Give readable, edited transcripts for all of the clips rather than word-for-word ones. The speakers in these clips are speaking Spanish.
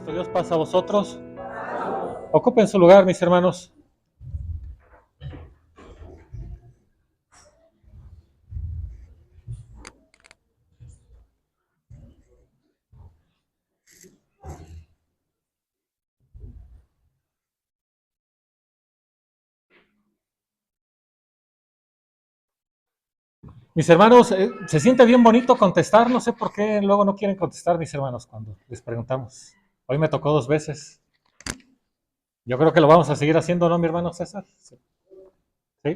Nuestro Dios pasa a vosotros. Ocupen su lugar, mis hermanos. Mis hermanos, se siente bien bonito contestar. No sé por qué luego no quieren contestar, mis hermanos, cuando les preguntamos. Hoy me tocó 2 veces. Yo creo que lo vamos a seguir haciendo, ¿no, mi hermano César? Sí. ¿Sí?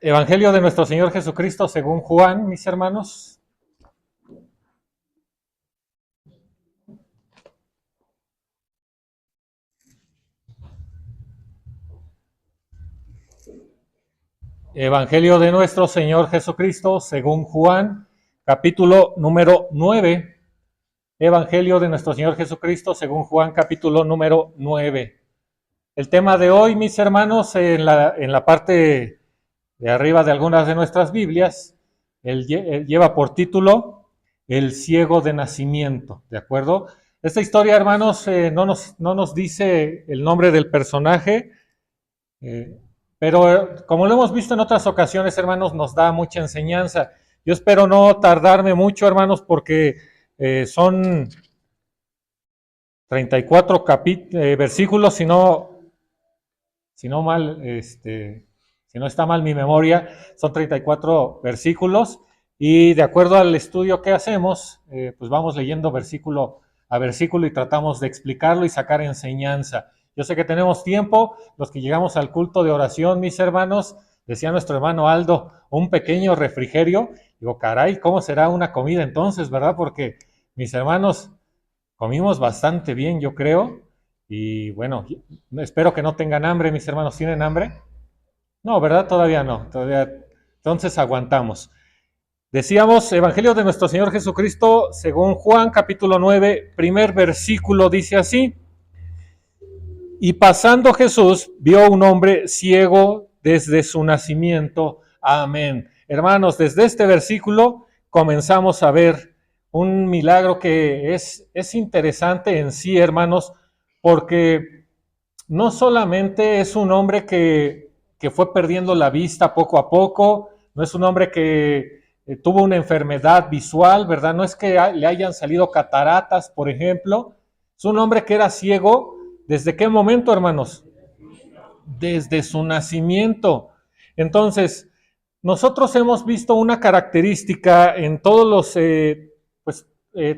Evangelio de nuestro Señor Jesucristo según Juan, mis hermanos. Evangelio de nuestro Señor Jesucristo según Juan, capítulo número 9. Evangelio de nuestro Señor Jesucristo según Juan, capítulo número 9. El tema de hoy, mis hermanos, en la parte de arriba de algunas de nuestras Biblias, él lleva por título El ciego de nacimiento, ¿de acuerdo? Esta historia, hermanos, no nos dice el nombre del personaje, eh, pero como lo hemos visto en otras ocasiones, hermanos, nos da mucha enseñanza. Yo espero no tardarme mucho, hermanos, porque son 34 versículos, si no está mal mi memoria, son 34 versículos y de acuerdo al estudio que hacemos, pues vamos leyendo versículo a versículo y tratamos de explicarlo y sacar enseñanza. Yo sé que tenemos tiempo, los que llegamos al culto de oración, mis hermanos, decía nuestro hermano Aldo, un pequeño refrigerio. Digo, caray, ¿cómo será una comida entonces, verdad? Porque mis hermanos, comimos bastante bien, yo creo, y bueno, espero que no tengan hambre, mis hermanos. ¿Tienen hambre? No, ¿verdad? Todavía no. Todavía. Entonces aguantamos. Decíamos, Evangelio de nuestro Señor Jesucristo, según Juan, capítulo 9, primer versículo, dice así: Y pasando Jesús, vio un hombre ciego desde su nacimiento. Amén. Hermanos, desde este versículo comenzamos a ver un milagro que es interesante en sí, hermanos, porque no solamente es un hombre que fue perdiendo la vista poco a poco, no es un hombre que tuvo una enfermedad visual, ¿verdad? No es que le hayan salido cataratas, por ejemplo. Es un hombre que era ciego. ¿Desde qué momento, hermanos? Desde su nacimiento. Entonces, nosotros hemos visto una característica en todas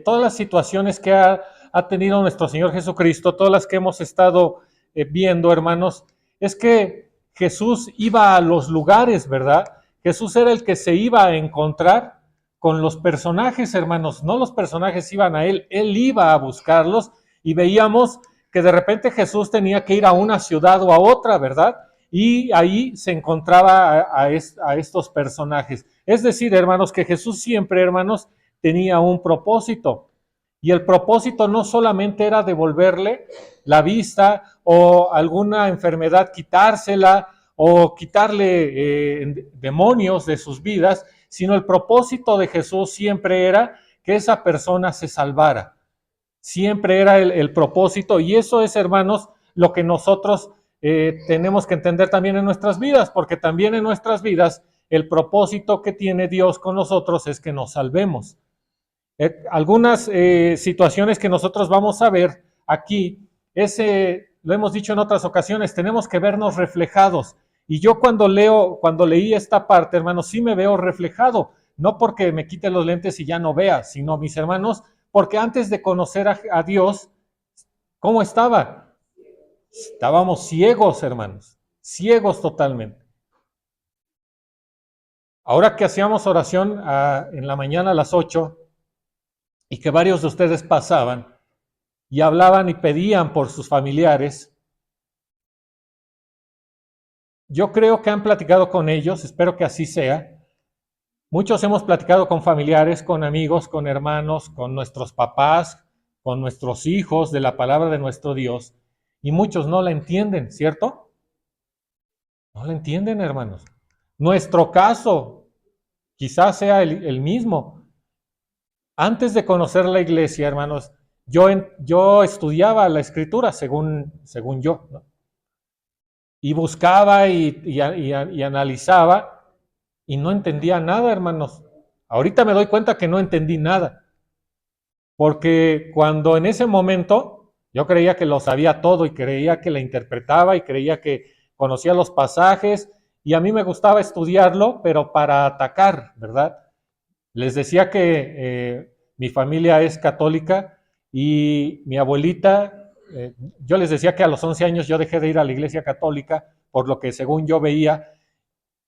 las situaciones que ha tenido nuestro Señor Jesucristo, todas las que hemos estado viendo, hermanos, es que Jesús iba a los lugares, ¿verdad? Jesús era el que se iba a encontrar con los personajes, hermanos. No los personajes iban a él iba a buscarlos, y veíamos que de repente Jesús tenía que ir a una ciudad o a otra, ¿verdad? Y ahí se encontraba a estos personajes. Es decir, hermanos, que Jesús siempre, hermanos, tenía un propósito. Y el propósito no solamente era devolverle la vista o alguna enfermedad quitársela o quitarle demonios de sus vidas, sino el propósito de Jesús siempre era que esa persona se salvara. Siempre era el propósito, y eso es, hermanos, lo que nosotros tenemos que entender también en nuestras vidas, porque también en nuestras vidas el propósito que tiene Dios con nosotros es que nos salvemos. Algunas situaciones que nosotros vamos a ver aquí, lo hemos dicho en otras ocasiones, tenemos que vernos reflejados. Y yo cuando leí esta parte, hermanos, sí me veo reflejado, no porque me quite los lentes y ya no vea, sino, mis hermanos, porque antes de conocer a Dios, ¿cómo estaba? Estábamos ciegos, hermanos, ciegos totalmente. Ahora que hacíamos oración en la mañana a las 8 y que varios de ustedes pasaban y hablaban y pedían por sus familiares, yo creo que han platicado con ellos, espero que así sea. Muchos hemos platicado con familiares, con amigos, con hermanos, con nuestros papás, con nuestros hijos de la palabra de nuestro Dios, y muchos no la entienden, ¿cierto? No la entienden, hermanos. Nuestro caso quizás sea el mismo. Antes de conocer la iglesia, hermanos, yo estudiaba la escritura según yo, ¿no? Y buscaba y analizaba y no entendía nada, hermanos. Ahorita me doy cuenta que no entendí nada, porque cuando en ese momento yo creía que lo sabía todo y creía que la interpretaba y creía que conocía los pasajes y a mí me gustaba estudiarlo, pero para atacar, ¿verdad? Les decía que mi familia es católica y mi abuelita, yo les decía que a los 11 años yo dejé de ir a la iglesia católica por lo que según yo veía,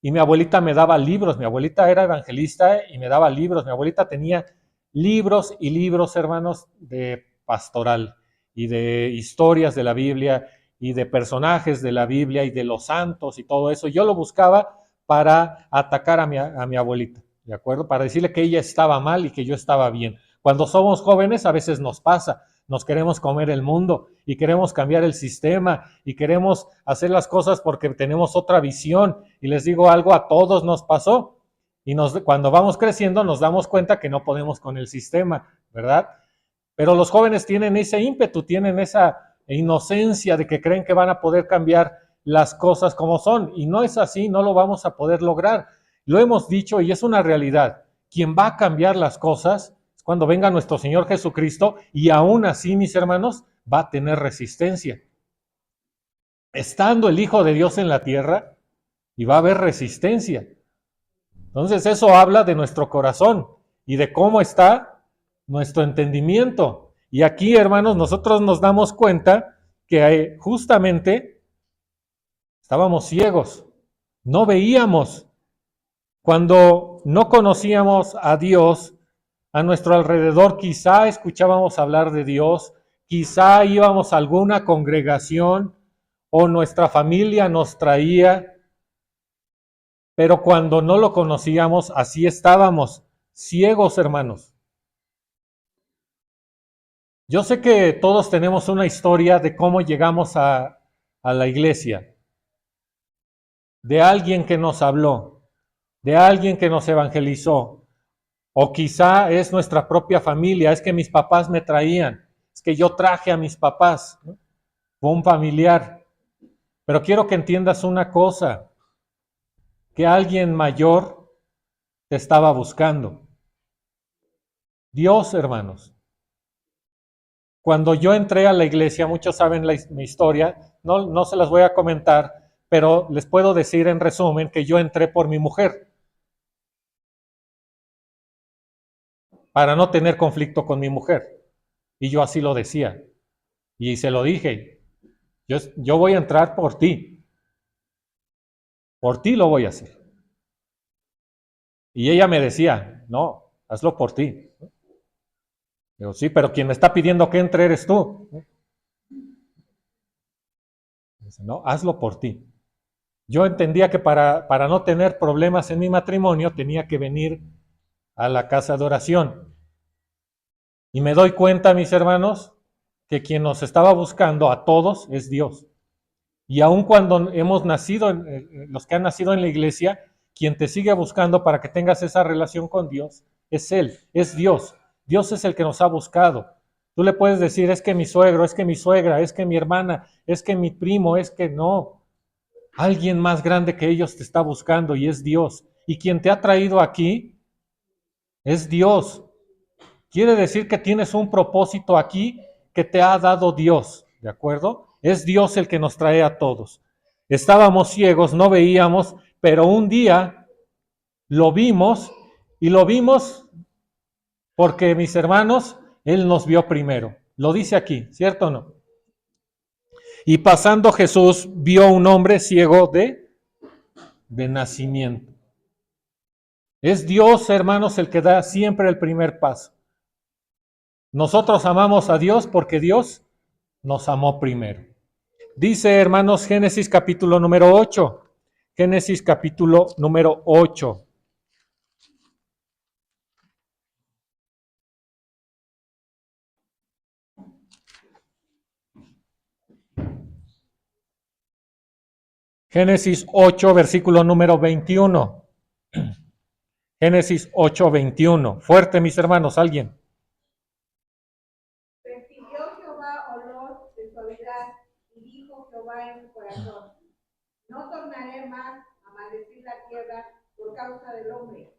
y mi abuelita me daba libros, mi abuelita era evangelista y me daba libros, mi abuelita tenía libros y libros, hermanos, de pastoral y de historias de la Biblia y de personajes de la Biblia y de los santos y todo eso. Yo lo buscaba para atacar a mi abuelita, ¿de acuerdo? Para decirle que ella estaba mal y que yo estaba bien. Cuando somos jóvenes a veces nos pasa, nos queremos comer el mundo y queremos cambiar el sistema y queremos hacer las cosas porque tenemos otra visión. Y les digo algo, a todos nos pasó. Y cuando vamos creciendo nos damos cuenta que no podemos con el sistema, ¿verdad? Pero los jóvenes tienen ese ímpetu, tienen esa inocencia de que creen que van a poder cambiar las cosas como son. Y no es así, no lo vamos a poder lograr. Lo hemos dicho y es una realidad. Quien va a cambiar las cosas es cuando venga nuestro Señor Jesucristo y aún así, mis hermanos, va a tener resistencia. Estando el Hijo de Dios en la tierra, y va a haber resistencia. Entonces eso habla de nuestro corazón y de cómo está nuestro entendimiento. Y aquí, hermanos, nosotros nos damos cuenta que justamente estábamos ciegos, no veíamos. Cuando no conocíamos a Dios, a nuestro alrededor quizá escuchábamos hablar de Dios, quizá íbamos a alguna congregación o nuestra familia nos traía, pero cuando no lo conocíamos, así estábamos, ciegos, hermanos. Yo sé que todos tenemos una historia de cómo llegamos a la iglesia, de alguien que nos habló, de alguien que nos evangelizó, o quizá es nuestra propia familia, es que mis papás me traían, es que yo traje a mis papás, ¿no? Fue un familiar. Pero quiero que entiendas una cosa, que alguien mayor te estaba buscando. Dios, hermanos. Cuando yo entré a la iglesia, muchos saben mi historia, no se las voy a comentar, pero les puedo decir en resumen que yo entré por mi mujer, para no tener conflicto con mi mujer. Y yo así lo decía. Y se lo dije, yo voy a entrar por ti lo voy a hacer. Y ella me decía, no, hazlo por ti. Digo, sí, pero quien me está pidiendo que entre eres tú. Dice, no, hazlo por ti. Yo entendía que para no tener problemas en mi matrimonio tenía que venir a la casa de oración. Y me doy cuenta, mis hermanos, que quien nos estaba buscando a todos es Dios. Y aun cuando hemos nacido, los que han nacido en la iglesia, quien te sigue buscando para que tengas esa relación con Dios es Él, es Dios. Dios es el que nos ha buscado. Tú le puedes decir, es que mi suegro, es que mi suegra, es que mi hermana, es que mi primo, es que no. Alguien más grande que ellos te está buscando y es Dios. Y quien te ha traído aquí es Dios. Quiere decir que tienes un propósito aquí que te ha dado Dios, ¿de acuerdo? Es Dios el que nos trae a todos. Estábamos ciegos, no veíamos, pero un día lo vimos y lo vimos porque, mis hermanos, Él nos vio primero. Lo dice aquí, ¿cierto o no? Y pasando Jesús vio un hombre ciego de nacimiento. Es Dios, hermanos, el que da siempre el primer paso. Nosotros amamos a Dios porque Dios nos amó primero. Dice, hermanos, Génesis capítulo número 8. Génesis capítulo número 8. Génesis 8, versículo número 21. Génesis 8, 21. Fuerte, mis hermanos, alguien. Jehová olor de suavidad, y dijo Jehová en su corazón: no tornaré más a maldecir la tierra por causa del hombre,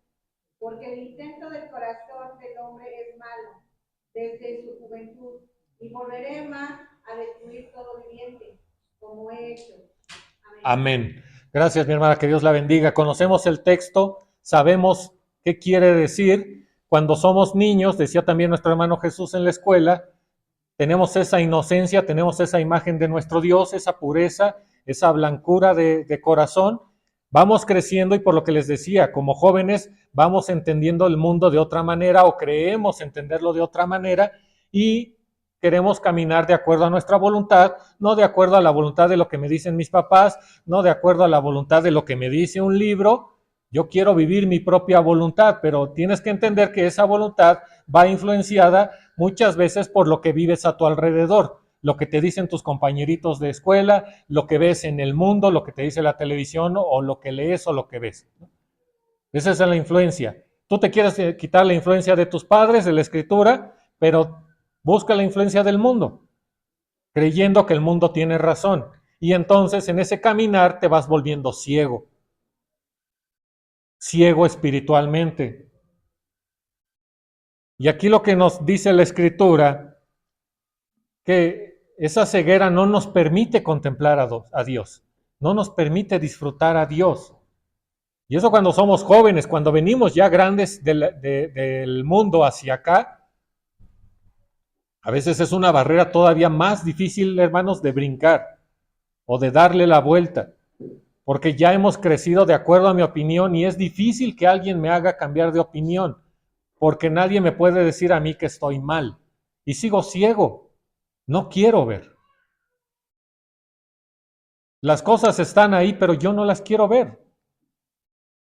porque el intento del corazón del hombre es malo desde su juventud, y volveré más a destruir todo viviente, como he hecho. Amén. Gracias, mi hermana, que Dios la bendiga. Conocemos el texto, sabemos qué quiere decir. Cuando somos niños, decía también nuestro hermano Jesús en la escuela, tenemos esa inocencia, tenemos esa imagen de nuestro Dios, esa pureza, esa blancura de corazón. Vamos creciendo y por lo que les decía, como jóvenes vamos entendiendo el mundo de otra manera o creemos entenderlo de otra manera y queremos caminar de acuerdo a nuestra voluntad, no de acuerdo a la voluntad de lo que me dicen mis papás, no de acuerdo a la voluntad de lo que me dice un libro. Yo quiero vivir mi propia voluntad, pero tienes que entender que esa voluntad va influenciada muchas veces por lo que vives a tu alrededor, lo que te dicen tus compañeritos de escuela, lo que ves en el mundo, lo que te dice la televisión o lo que lees o lo que ves. Esa es la influencia. Tú te quieres quitar la influencia de tus padres, de la escritura, pero busca la influencia del mundo, creyendo que el mundo tiene razón. Y entonces en ese caminar te vas volviendo ciego, ciego espiritualmente. Y aquí lo que nos dice la escritura, que esa ceguera no nos permite contemplar a Dios, no nos permite disfrutar a Dios. Y eso cuando somos jóvenes, cuando venimos ya grandes del mundo hacia acá, a veces es una barrera todavía más difícil, hermanos, de brincar o de darle la vuelta, porque ya hemos crecido de acuerdo a mi opinión y es difícil que alguien me haga cambiar de opinión, porque nadie me puede decir a mí que estoy mal. Y sigo ciego, no quiero ver. Las cosas están ahí, pero yo no las quiero ver.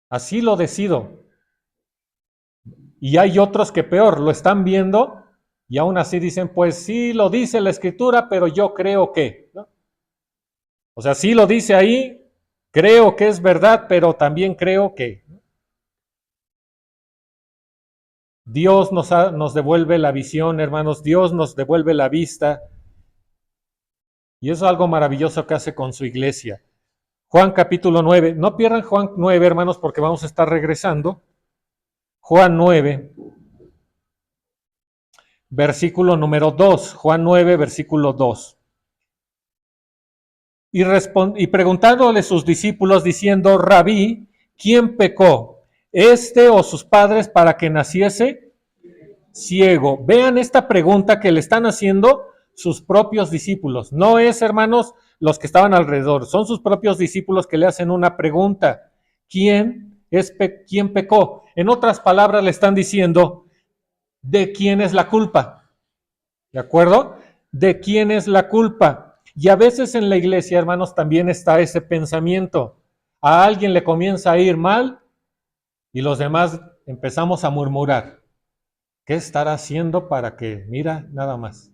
Así lo decido. Y hay otros que peor, lo están viendo y aún así dicen, pues sí lo dice la escritura, pero yo creo que, ¿no? O sea, sí lo dice ahí, creo que es verdad, pero también creo que. Dios nos devuelve la visión, hermanos, Dios nos devuelve la vista. Y eso es algo maravilloso que hace con su iglesia. Juan capítulo 9, no pierdan Juan 9, hermanos, porque vamos a estar regresando. Juan 9, versículo número 2, Juan 9, versículo 2. Y preguntándole sus discípulos diciendo, Rabí, ¿quién pecó? ¿Este o sus padres para que naciese ciego? Vean esta pregunta que le están haciendo sus propios discípulos. No es, hermanos, los que estaban alrededor, son sus propios discípulos que le hacen una pregunta. ¿Quién pecó? En otras palabras le están diciendo, ¿de quién es la culpa? ¿De acuerdo? ¿De quién es la culpa? Y a veces en la iglesia, hermanos, también está ese pensamiento. A alguien le comienza a ir mal y los demás empezamos a murmurar. ¿Qué estará haciendo para que, mira, nada más?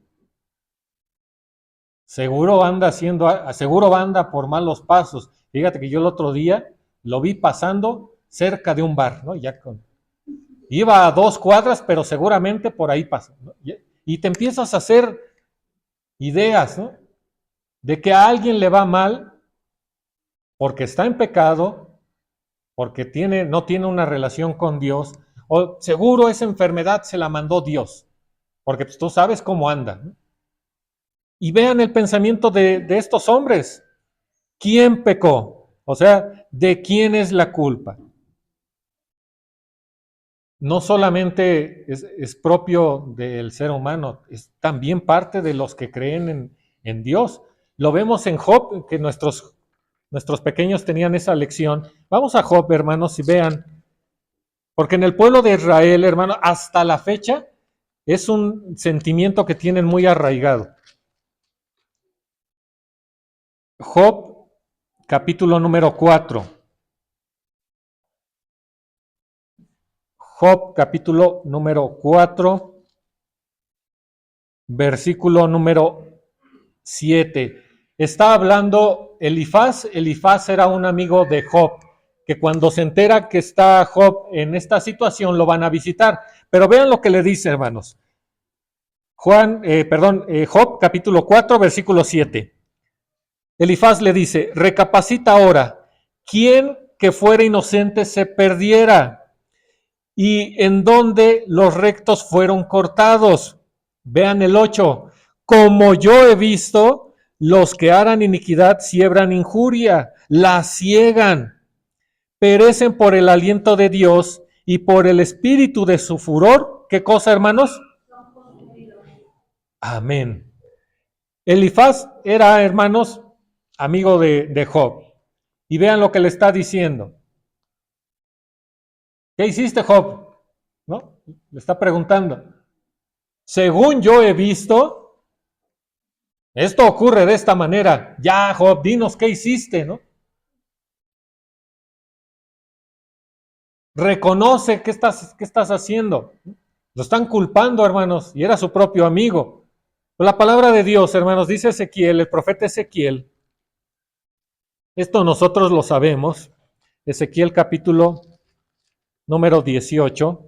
Seguro anda por malos pasos. Fíjate que yo el otro día lo vi pasando cerca de un bar, ¿no? Iba a 2 cuadras, pero seguramente por ahí pasa, ¿no? Y te empiezas a hacer ideas, ¿no? De que a alguien le va mal porque está en pecado, porque no tiene una relación con Dios, o seguro esa enfermedad se la mandó Dios, porque pues, tú sabes cómo anda, ¿no? Y vean el pensamiento de estos hombres. ¿Quién pecó? O sea, ¿de quién es la culpa? No solamente es propio del ser humano, es también parte de los que creen en Dios. Lo vemos en Job, que nuestros pequeños tenían esa lección. Vamos a Job, hermanos, y vean, porque en el pueblo de Israel, hermano, hasta la fecha, es un sentimiento que tienen muy arraigado. Job, capítulo número 4. Job, capítulo número 4, versículo número 7. Está hablando Elifaz. Elifaz era un amigo de Job, que cuando se entera que está Job en esta situación, lo van a visitar. Pero vean lo que le dice, hermanos. Job capítulo 4, versículo 7. Elifaz le dice, recapacita ahora, ¿quién que fuera inocente se perdiera? ¿Y en dónde los rectos fueron cortados? Vean el 8. Como yo he visto, los que harán iniquidad siembran injuria, la ciegan, perecen por el aliento de Dios y por el espíritu de su furor. ¿Qué cosa, hermanos? Amén. Elifaz era, hermanos, amigo de Job. Y vean lo que le está diciendo. ¿Qué hiciste, Job? ¿No? Le está preguntando. Según yo he visto, esto ocurre de esta manera. Ya, Job, dinos qué hiciste, ¿no? Reconoce qué estás haciendo. Lo están culpando, hermanos, y era su propio amigo. La palabra de Dios, hermanos, dice Ezequiel, el profeta Ezequiel. Esto nosotros lo sabemos. Ezequiel capítulo número 18.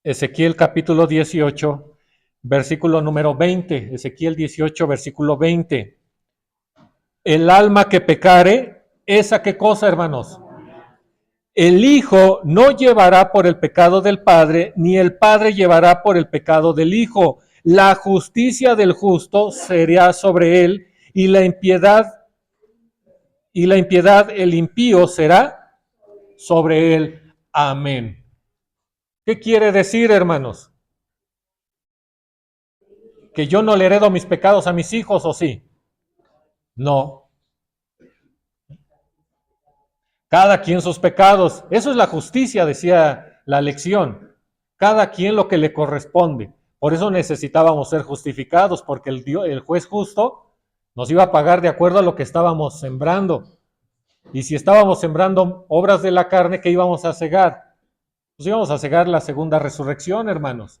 Ezequiel capítulo 18, versículo número 20. Ezequiel 18, versículo 20. El alma que pecare, ¿esa qué cosa, hermanos? El Hijo no llevará por el pecado del Padre, ni el Padre llevará por el pecado del Hijo. La justicia del justo será sobre él, y la impiedad, el impío será sobre él. Amén. ¿Qué quiere decir, hermanos? ¿Que yo no le heredo mis pecados a mis hijos o sí? No. Cada quien sus pecados. Eso es la justicia, decía la lección. Cada quien lo que le corresponde. Por eso necesitábamos ser justificados, porque el juez justo nos iba a pagar de acuerdo a lo que estábamos sembrando. Y si estábamos sembrando obras de la carne, ¿qué íbamos a cegar? Pues íbamos a cegar la segunda resurrección, hermanos.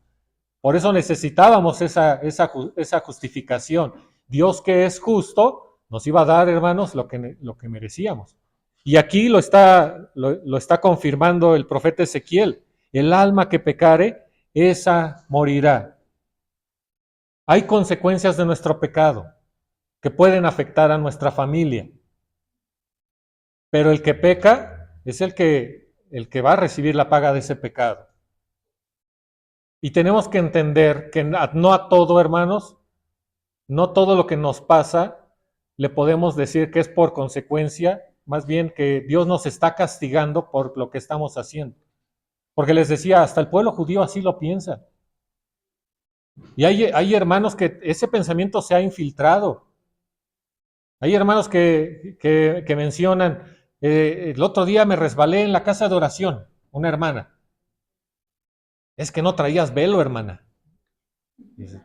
Por eso necesitábamos esa justificación. Dios, que es justo, nos iba a dar, hermanos, lo que merecíamos. Y aquí lo está confirmando el profeta Ezequiel. El alma que pecare, esa morirá. Hay consecuencias de nuestro pecado que pueden afectar a nuestra familia. Pero el que peca es el que va a recibir la paga de ese pecado. Y tenemos que entender que no a todo, hermanos, no todo lo que nos pasa le podemos decir que es por consecuencia, más bien que Dios nos está castigando por lo que estamos haciendo. Porque les decía, hasta el pueblo judío así lo piensa. Y hay hermanos que ese pensamiento se ha infiltrado. Hay hermanos que mencionan, el otro día me resbalé en la casa de oración, una hermana. Es que no traías velo, hermana. Dice,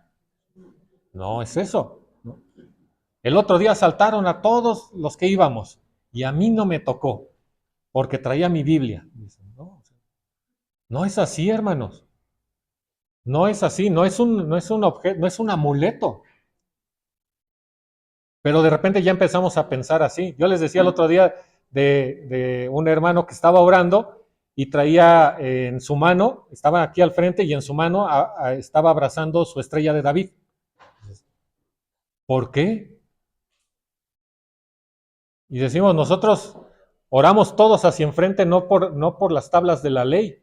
no es eso. ¿No? El otro día asaltaron a todos los que íbamos y a mí no me tocó porque traía mi Biblia. Dice, no es así, hermanos. No es así, no es un objeto, no es un amuleto. Pero de repente ya empezamos a pensar así. Yo les decía el otro día de un hermano que estaba orando y traía en su mano, estaba aquí al frente y en su mano estaba abrazando su estrella de David. ¿Por qué? Y decimos, nosotros oramos todos hacia enfrente, no por las tablas de la ley,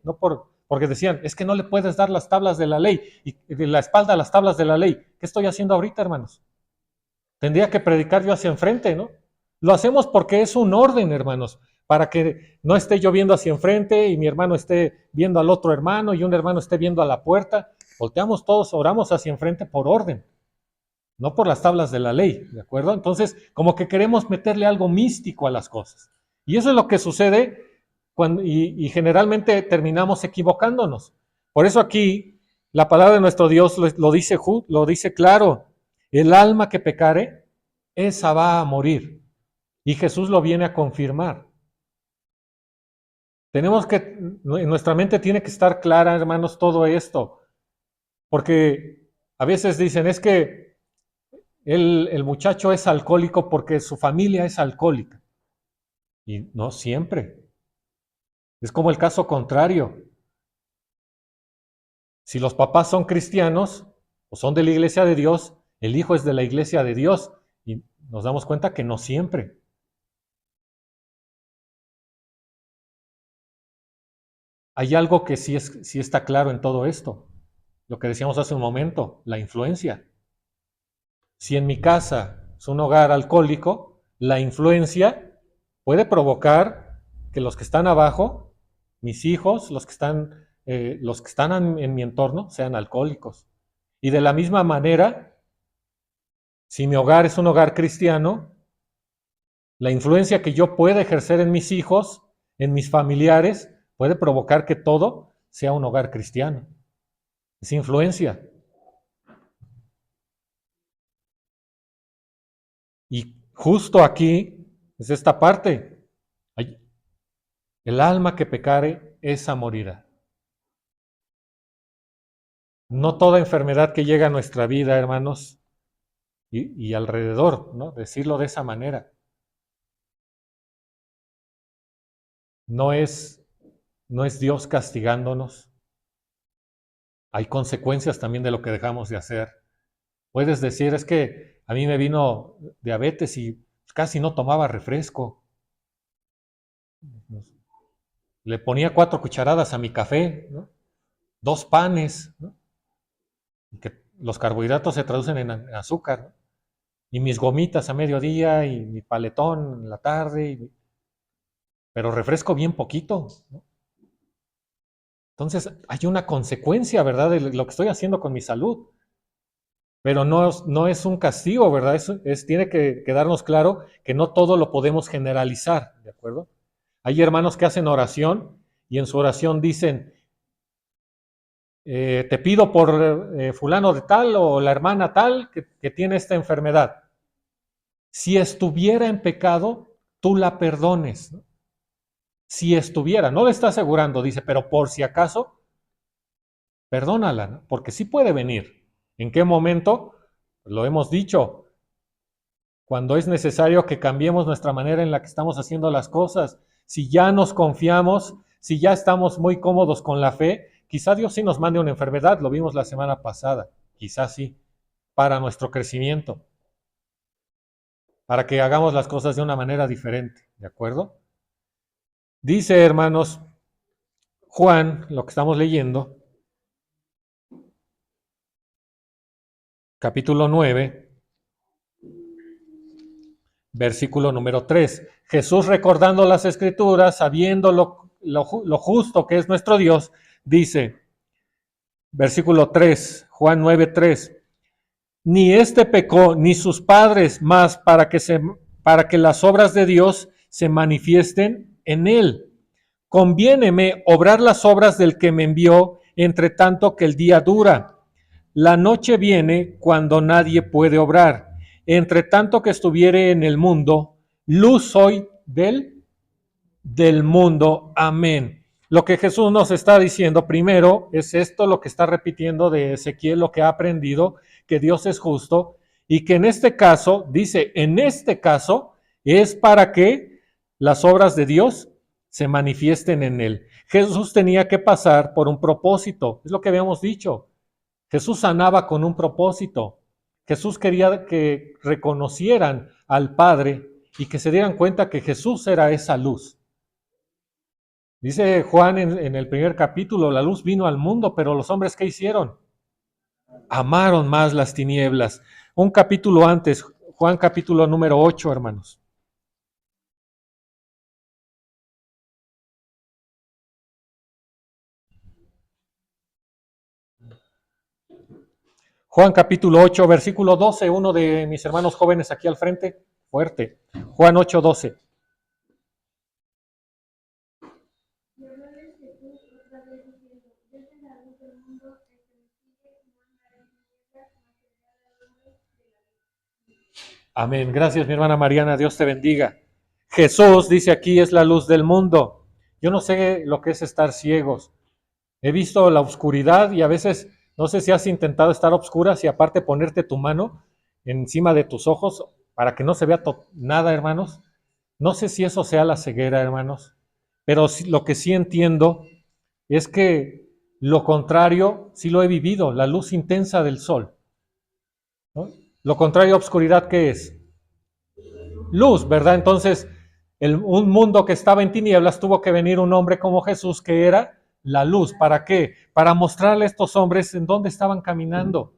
porque decían, es que no le puedes dar las tablas de la ley y de la espalda a las tablas de la ley. ¿Qué estoy haciendo ahorita, hermanos? Tendría que predicar yo hacia enfrente, ¿no? Lo hacemos porque es un orden, hermanos, para que no esté yo viendo hacia enfrente y mi hermano esté viendo al otro hermano y un hermano esté viendo a la puerta. Volteamos todos, oramos hacia enfrente por orden, no por las tablas de la ley, ¿de acuerdo? Entonces, como que queremos meterle algo místico a las cosas. Y eso es lo que sucede y generalmente terminamos equivocándonos. Por eso aquí la palabra de nuestro Dios lo dice claro. El alma que pecare, esa va a morir. Y Jesús lo viene a confirmar. En nuestra mente tiene que estar clara, hermanos, todo esto. Porque a veces dicen, es que el muchacho es alcohólico porque su familia es alcohólica. Y no siempre. Es como el caso contrario. Si los papás son cristianos o son de la iglesia de Dios, el hijo es de la iglesia de Dios. Y nos damos cuenta que no siempre. Hay algo que sí está claro en todo esto. Lo que decíamos hace un momento, la influencia. Si en mi casa es un hogar alcohólico, la influencia puede provocar que los que están abajo, mis hijos, los que están en mi entorno, sean alcohólicos. Y de la misma manera, si mi hogar es un hogar cristiano, la influencia que yo pueda ejercer en mis hijos, en mis familiares, puede provocar que todo sea un hogar cristiano. Es influencia. Y justo aquí es esta parte. El alma que pecare, esa morirá. No toda enfermedad que llega a nuestra vida, hermanos, y alrededor, ¿no? Decirlo de esa manera, no es, no es Dios castigándonos. Hay consecuencias también de lo que dejamos de hacer. Puedes decir, es que a mí me vino diabetes y casi no tomaba refresco. Le ponía 4 cucharadas a mi café, ¿no? 2 panes, ¿no? Que los carbohidratos se traducen en azúcar, ¿no? Y mis gomitas a mediodía y mi paletón en la tarde, pero refresco bien poquito, ¿no? Entonces hay una consecuencia, ¿verdad?, de lo que estoy haciendo con mi salud. Pero no es un castigo, ¿verdad? Tiene que quedarnos claro que no todo lo podemos generalizar, ¿de acuerdo? Hay hermanos que hacen oración y en su oración dicen, te pido por fulano de tal o la hermana tal que tiene esta enfermedad. Si estuviera en pecado, tú la perdones, ¿no? Si estuviera, no le está asegurando, dice, pero por si acaso, perdónala, ¿no? Porque sí puede venir. ¿En qué momento? Lo hemos dicho, cuando es necesario que cambiemos nuestra manera en la que estamos haciendo las cosas. Si ya nos confiamos, si ya estamos muy cómodos con la fe, quizá Dios sí nos mande una enfermedad, lo vimos la semana pasada, quizá sí, para nuestro crecimiento, para que hagamos las cosas de una manera diferente, ¿de acuerdo? Dice, hermanos, Juan, lo que estamos leyendo, capítulo 9, versículo número 3. Jesús, recordando las escrituras, sabiendo lo justo que es nuestro Dios, dice, versículo 3, Juan 9, 3, ni este pecó, ni sus padres, más para que las obras de Dios se manifiesten en él. Conviéneme obrar las obras del que me envió, entre tanto que el día dura. La noche viene cuando nadie puede obrar. Entre tanto que estuviere en el mundo, luz soy del mundo. Amén. Lo que Jesús nos está diciendo primero es esto, lo que está repitiendo de Ezequiel, lo que ha aprendido, que Dios es justo y que en este caso, dice, en este caso es para que las obras de Dios se manifiesten en él. Jesús tenía que pasar por un propósito, es lo que habíamos dicho. Jesús sanaba con un propósito. Jesús quería que reconocieran al Padre y que se dieran cuenta que Jesús era esa luz. Dice Juan en el primer capítulo, la luz vino al mundo, pero los hombres, ¿qué hicieron? Amaron más las tinieblas. Un capítulo antes, Juan capítulo número 8, hermanos. Juan capítulo 8, versículo 12, uno de mis hermanos jóvenes aquí al frente, fuerte. Juan 8, 12. Amén. Gracias, mi hermana Mariana. Dios te bendiga. Jesús, dice aquí, es la luz del mundo. Yo no sé lo que es estar ciegos. He visto la oscuridad y a veces, no sé si has intentado estar a oscuras y aparte ponerte tu mano encima de tus ojos para que no se vea nada, hermanos. No sé si eso sea la ceguera, hermanos, pero lo que sí entiendo es que lo contrario sí lo he vivido, la luz intensa del sol, ¿no? Lo contrario a obscuridad, ¿qué es? Luz, ¿verdad? Entonces, un mundo que estaba en tinieblas tuvo que venir un hombre como Jesús que era la luz. ¿Para qué? Para mostrarle a estos hombres en dónde estaban caminando,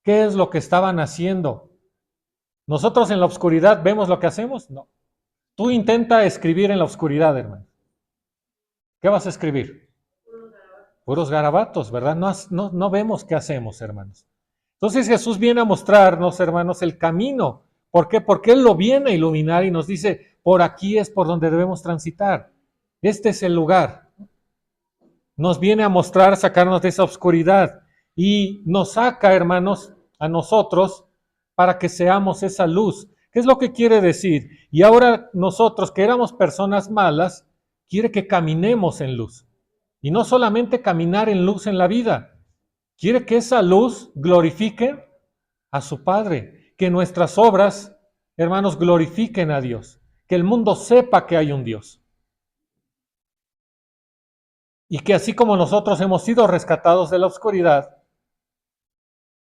qué es lo que estaban haciendo. Nosotros en la oscuridad vemos lo que hacemos, no. Tú intenta escribir en la oscuridad, hermano. ¿Qué vas a escribir? Puros garabatos, ¿verdad? No vemos qué hacemos, hermanos. Entonces Jesús viene a mostrarnos, hermanos, el camino. ¿Por qué? Porque Él lo viene a iluminar y nos dice, por aquí es por donde debemos transitar. Este es el lugar. Nos viene a mostrar, sacarnos de esa oscuridad y nos saca, hermanos, a nosotros para que seamos esa luz. ¿Qué es lo que quiere decir? Y ahora nosotros, que éramos personas malas, quiere que caminemos en luz. Y no solamente caminar en luz en la vida, quiere que esa luz glorifique a su Padre, que nuestras obras, hermanos, glorifiquen a Dios, que el mundo sepa que hay un Dios. Y que así como nosotros hemos sido rescatados de la oscuridad,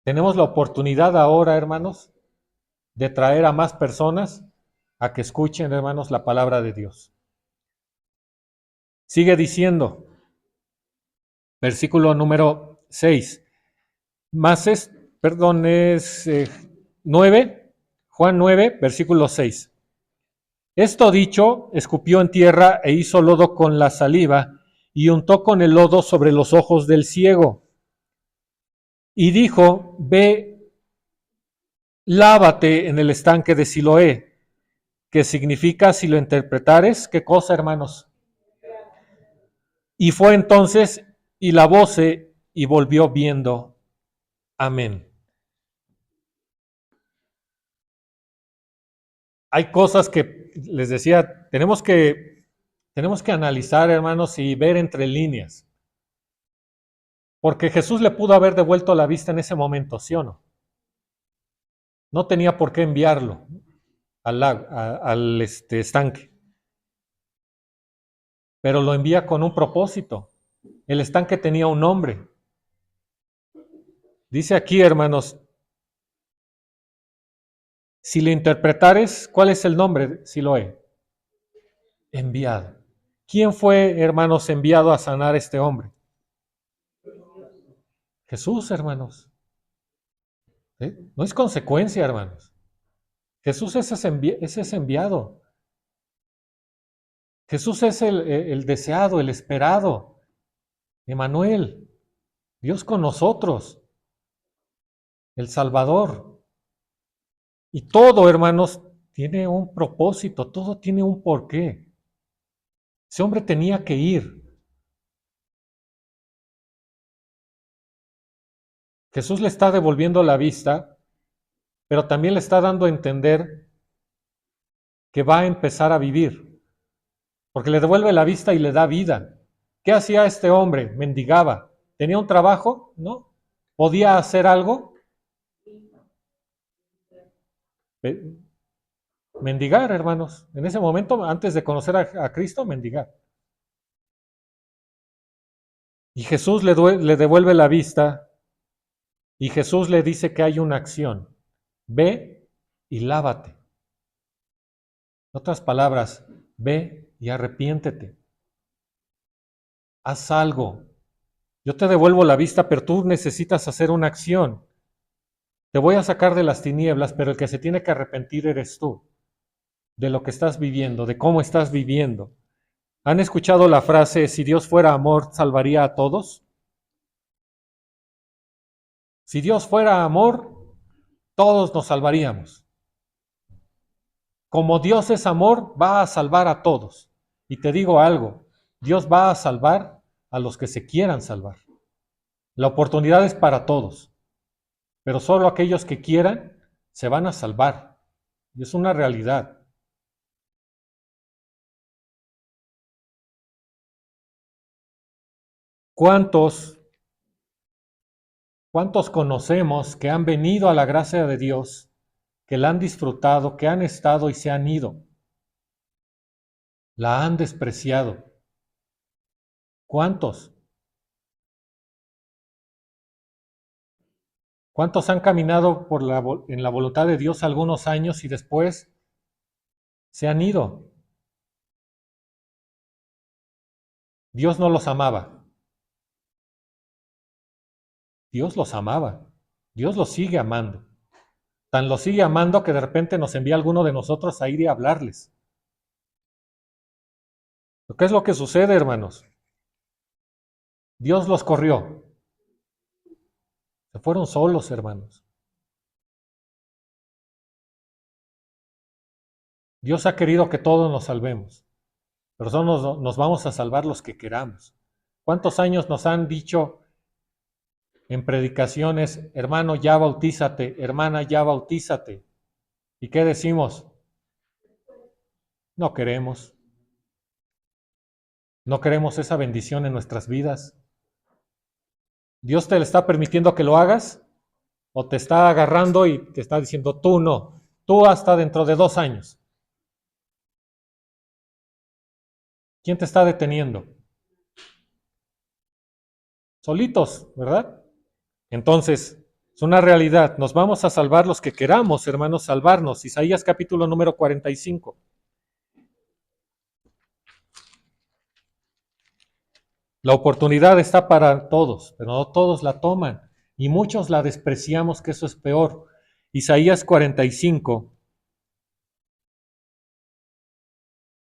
tenemos la oportunidad ahora, hermanos, de traer a más personas a que escuchen, hermanos, la palabra de Dios. Sigue diciendo, versículo número 6. Es 9, Juan 9, versículo 6. Esto dicho, escupió en tierra e hizo lodo con la saliva y untó con el lodo sobre los ojos del ciego. Y dijo, ve, lávate en el estanque de Siloé, que significa, si lo interpretares, ¿qué cosa, hermanos? Y fue entonces y lavóse y volvió viendo. Amén. Hay cosas que, les decía, tenemos que analizar, hermanos, y ver entre líneas. Porque Jesús le pudo haber devuelto la vista en ese momento, ¿sí o no? No tenía por qué enviarlo al estanque. Pero lo envía con un propósito. El estanque tenía un nombre. Dice aquí, hermanos, si le interpretares, ¿cuál es el nombre, Siloé? Enviado. ¿Quién fue, hermanos, enviado a sanar a este hombre? Jesús, hermanos. ¿Sí? No es consecuencia, hermanos. Jesús es ese enviado. Jesús es el deseado, el esperado. Emmanuel, Dios con nosotros, el Salvador. Y todo, hermanos, tiene un propósito, todo tiene un porqué. Ese hombre tenía que ir. Jesús le está devolviendo la vista, pero también le está dando a entender que va a empezar a vivir, porque le devuelve la vista y le da vida. ¿Qué hacía este hombre? Mendigaba. ¿Tenía un trabajo? ¿No? ¿Podía hacer algo? Mendigar, hermanos. En ese momento, antes de conocer a Cristo, mendigar. Y Jesús le devuelve la vista y Jesús le dice que hay una acción. Ve y lávate. En otras palabras, ve y arrepiéntete. Haz algo. Yo te devuelvo la vista, pero tú necesitas hacer una acción. Te voy a sacar de las tinieblas, pero el que se tiene que arrepentir eres tú, de lo que estás viviendo, de cómo estás viviendo. ¿Han escuchado la frase, si Dios fuera amor, salvaría a todos? Si Dios fuera amor, todos nos salvaríamos. Como Dios es amor, va a salvar a todos. Y te digo algo, Dios va a salvar a los que se quieran salvar. La oportunidad es para todos, pero solo aquellos que quieran se van a salvar. Y es una realidad. ¿Cuántos conocemos que han venido a la gracia de Dios, que la han disfrutado, que han estado y se han ido? La han despreciado. ¿Cuántos? ¿Cuántos han caminado en la voluntad de Dios algunos años y después se han ido? Dios no los amaba. Dios los amaba. Dios los sigue amando. Tan los sigue amando que de repente nos envía alguno de nosotros a ir y hablarles. ¿Qué es lo que sucede, hermanos? Dios los corrió. Se fueron solos, hermanos. Dios ha querido que todos nos salvemos, pero solo nos vamos a salvar los que queramos. ¿Cuántos años nos han dicho en predicaciones, hermano, ya bautízate, hermana, ya bautízate? ¿Y qué decimos? No queremos. No queremos esa bendición en nuestras vidas. ¿Dios te le está permitiendo que lo hagas? ¿O te está agarrando y te está diciendo, tú no, tú hasta dentro de 2 años? ¿Quién te está deteniendo? Solitos, ¿verdad? Entonces, es una realidad. Nos vamos a salvar los que queramos, hermanos, salvarnos. Isaías capítulo número 45. La oportunidad está para todos, pero no todos la toman. Y muchos la despreciamos, que eso es peor. Isaías 45,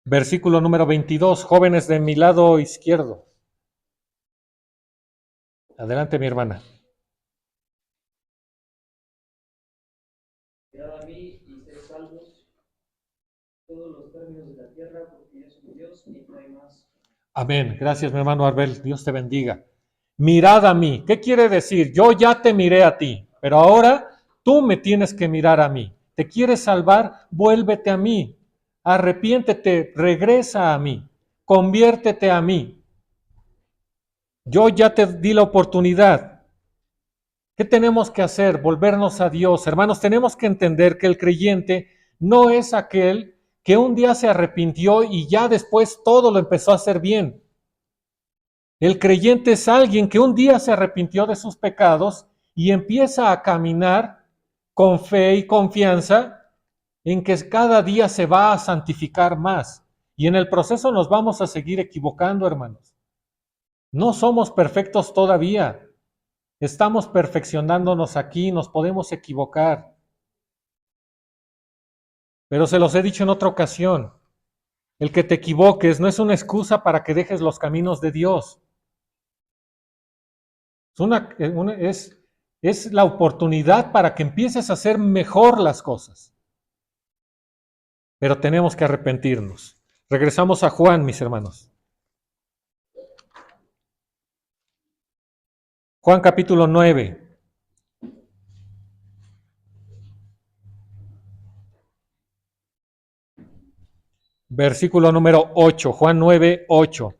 versículo número 22. Jóvenes de mi lado izquierdo. Adelante, mi hermana. Mirad a mí y seréis salvos todos los términos de la tierra, porque yo soy Dios y no hay más. Amén. Gracias, mi hermano Arbel. Dios te bendiga. Mirad a mí. ¿Qué quiere decir? Yo ya te miré a ti, pero ahora tú me tienes que mirar a mí. ¿Te quieres salvar? Vuélvete a mí. Arrepiéntete, regresa a mí. Conviértete a mí. Yo ya te di la oportunidad. ¿Qué tenemos que hacer? Volvernos a Dios. Hermanos, tenemos que entender que el creyente no es aquel que un día se arrepintió y ya después todo lo empezó a hacer bien. El creyente es alguien que un día se arrepintió de sus pecados y empieza a caminar con fe y confianza en que cada día se va a santificar más. Y en el proceso nos vamos a seguir equivocando, hermanos. No somos perfectos todavía. Estamos perfeccionándonos aquí, nos podemos equivocar. Pero se los he dicho en otra ocasión, el que te equivoques no es una excusa para que dejes los caminos de Dios. Es la oportunidad para que empieces a hacer mejor las cosas. Pero tenemos que arrepentirnos. Regresamos a Juan, mis hermanos. Juan capítulo 9. Versículo número 8. Juan 9, 8.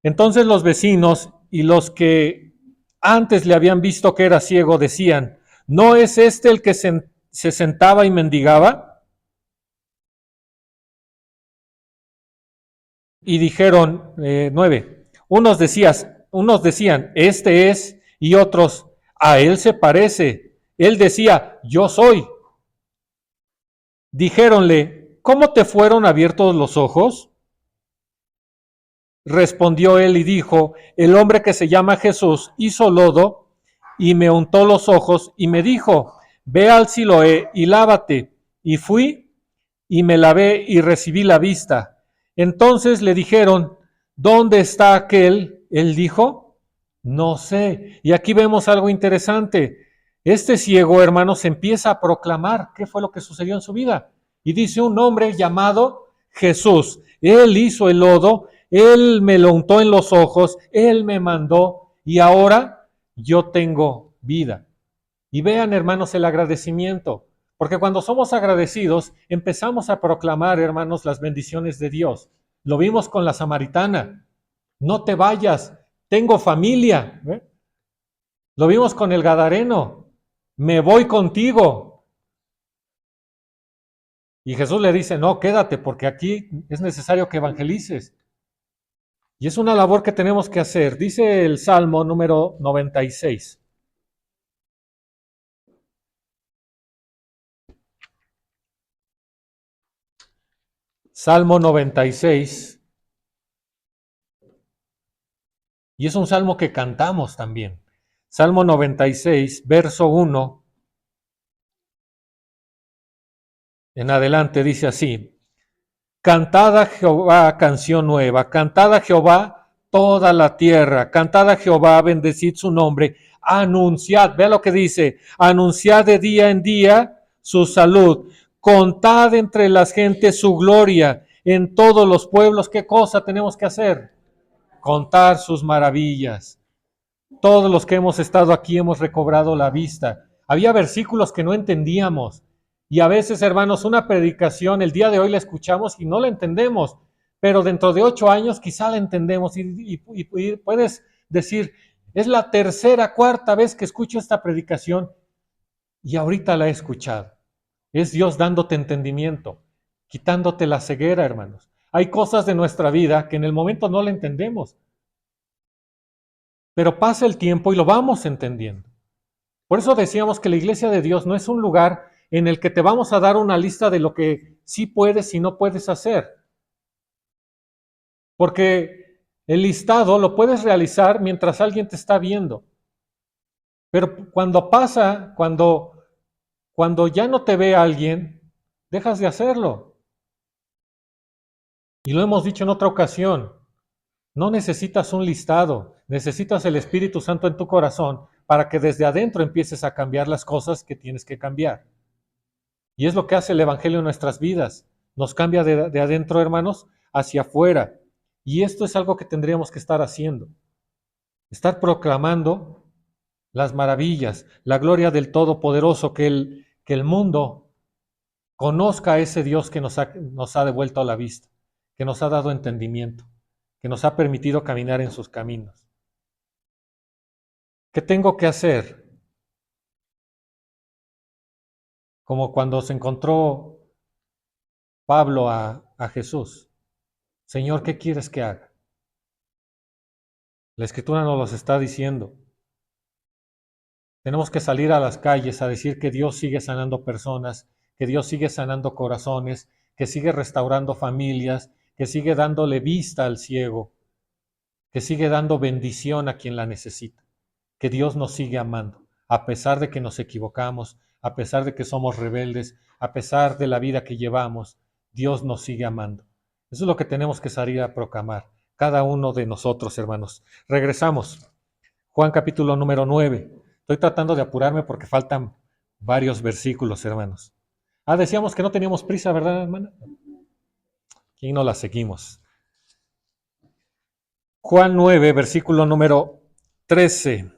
Entonces los vecinos y los que antes le habían visto que era ciego decían, ¿no es este el que se sentaba y mendigaba? Y dijeron, 9, unos decían, este es, y otros, a él se parece. Él decía, yo soy. Dijéronle, ¿cómo te fueron abiertos los ojos? Respondió él y dijo, el hombre que se llama Jesús hizo lodo y me untó los ojos y me dijo, ve al Siloé y lávate. Y fui y me lavé y recibí la vista. Entonces le dijeron, ¿dónde está aquel? Él dijo, no sé. Y aquí vemos algo interesante. Este ciego, hermanos, empieza a proclamar qué fue lo que sucedió en su vida. Y dice un hombre llamado Jesús. Él hizo el lodo, él me lo untó en los ojos, él me mandó y ahora yo tengo vida. Y vean, hermanos, el agradecimiento. Porque cuando somos agradecidos, empezamos a proclamar, hermanos, las bendiciones de Dios. Lo vimos con la samaritana. No te vayas, tengo familia. ¿Eh? Lo vimos con el gadareno. Me voy contigo. Y Jesús le dice, no, quédate, porque aquí es necesario que evangelices. Y es una labor que tenemos que hacer. Dice el Salmo número 96. Salmo 96. Y es un salmo que cantamos también. Salmo 96, verso 1 en adelante dice así: Cantad a Jehová canción nueva, cantad a Jehová toda la tierra, cantad a Jehová, bendecid su nombre, anunciad, vea lo que dice, anunciad de día en día su salud, contad entre las gentes su gloria, en todos los pueblos. ¿Qué cosa tenemos que hacer? Contar sus maravillas. Todos los que hemos estado aquí hemos recobrado la vista. Había versículos que no entendíamos. Y a veces, hermanos, una predicación, el día de hoy la escuchamos y no la entendemos. Pero dentro de 8 años quizá la entendemos. Y puedes decir, es la tercera, cuarta vez que escucho esta predicación y ahorita la he escuchado. Es Dios dándote entendimiento, quitándote la ceguera, hermanos. Hay cosas de nuestra vida que en el momento no la entendemos. Pero pasa el tiempo y lo vamos entendiendo. Por eso decíamos que la iglesia de Dios no es un lugar en el que te vamos a dar una lista de lo que sí puedes y no puedes hacer. Porque el listado lo puedes realizar mientras alguien te está viendo. Pero cuando pasa, cuando ya no te ve alguien, dejas de hacerlo. Y lo hemos dicho en otra ocasión. No necesitas un listado, necesitas el Espíritu Santo en tu corazón para que desde adentro empieces a cambiar las cosas que tienes que cambiar. Y es lo que hace el Evangelio en nuestras vidas. Nos cambia de adentro, hermanos, hacia afuera. Y esto es algo que tendríamos que estar haciendo. Estar proclamando las maravillas, la gloria del Todopoderoso, que el mundo conozca a ese Dios que nos ha devuelto a la vista, que nos ha dado entendimiento, que nos ha permitido caminar en sus caminos. ¿Qué tengo que hacer? Como cuando se encontró Pablo a Jesús. Señor, ¿qué quieres que haga? La Escritura nos los está diciendo. Tenemos que salir a las calles a decir que Dios sigue sanando personas, que Dios sigue sanando corazones, que sigue restaurando familias, que sigue dándole vista al ciego, que sigue dando bendición a quien la necesita, que Dios nos sigue amando, a pesar de que nos equivocamos, a pesar de que somos rebeldes, a pesar de la vida que llevamos, Dios nos sigue amando. Eso es lo que tenemos que salir a proclamar, cada uno de nosotros, hermanos. Regresamos. Juan capítulo número 9. Estoy tratando de apurarme porque faltan varios versículos, hermanos. Decíamos que no teníamos prisa, ¿verdad, hermana? Aquí no la seguimos. Juan 9, versículo número 13.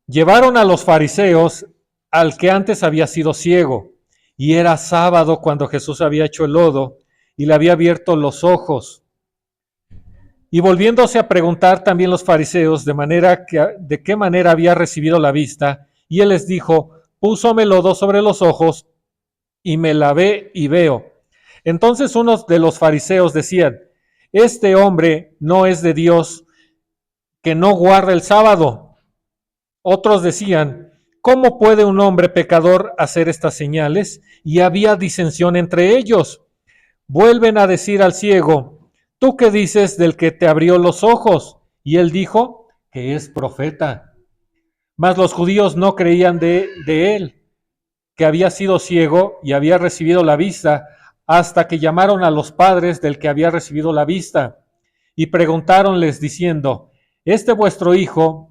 Llevaron a los fariseos al que antes había sido ciego, y era sábado cuando Jesús había hecho el lodo y le había abierto los ojos. Y volviéndose a preguntar también los fariseos de qué manera había recibido la vista, y él les dijo, púsome lodo sobre los ojos y me lavé y veo. Entonces unos de los fariseos decían, este hombre no es de Dios, que no guarda el sábado. Otros decían, ¿cómo puede un hombre pecador hacer estas señales? Y había disensión entre ellos. Vuelven a decir al ciego, ¿tú qué dices del que te abrió los ojos? Y él dijo que es profeta. Mas los judíos no creían de él, que había sido ciego y había recibido la vista, hasta que llamaron a los padres del que había recibido la vista y preguntáronles diciendo, ¿este vuestro hijo,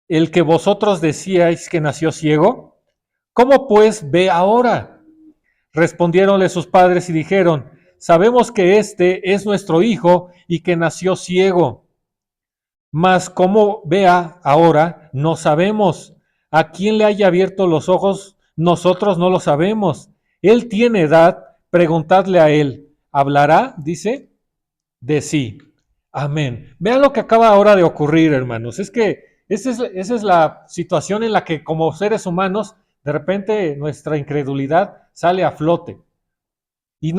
el que vosotros decíais que nació ciego? ¿Cómo pues ve ahora? Respondiéronle sus padres y dijeron, sabemos que este es nuestro hijo y que nació ciego. Mas cómo vea ahora, no sabemos. ¿A quién le haya abierto los ojos? Nosotros no lo sabemos. Él tiene edad, preguntadle a él. ¿Hablará? Dice, de sí. Amén. Vean lo que acaba ahora de ocurrir, hermanos. Es que esa es la situación en la que como seres humanos de repente nuestra incredulidad sale a flote. Y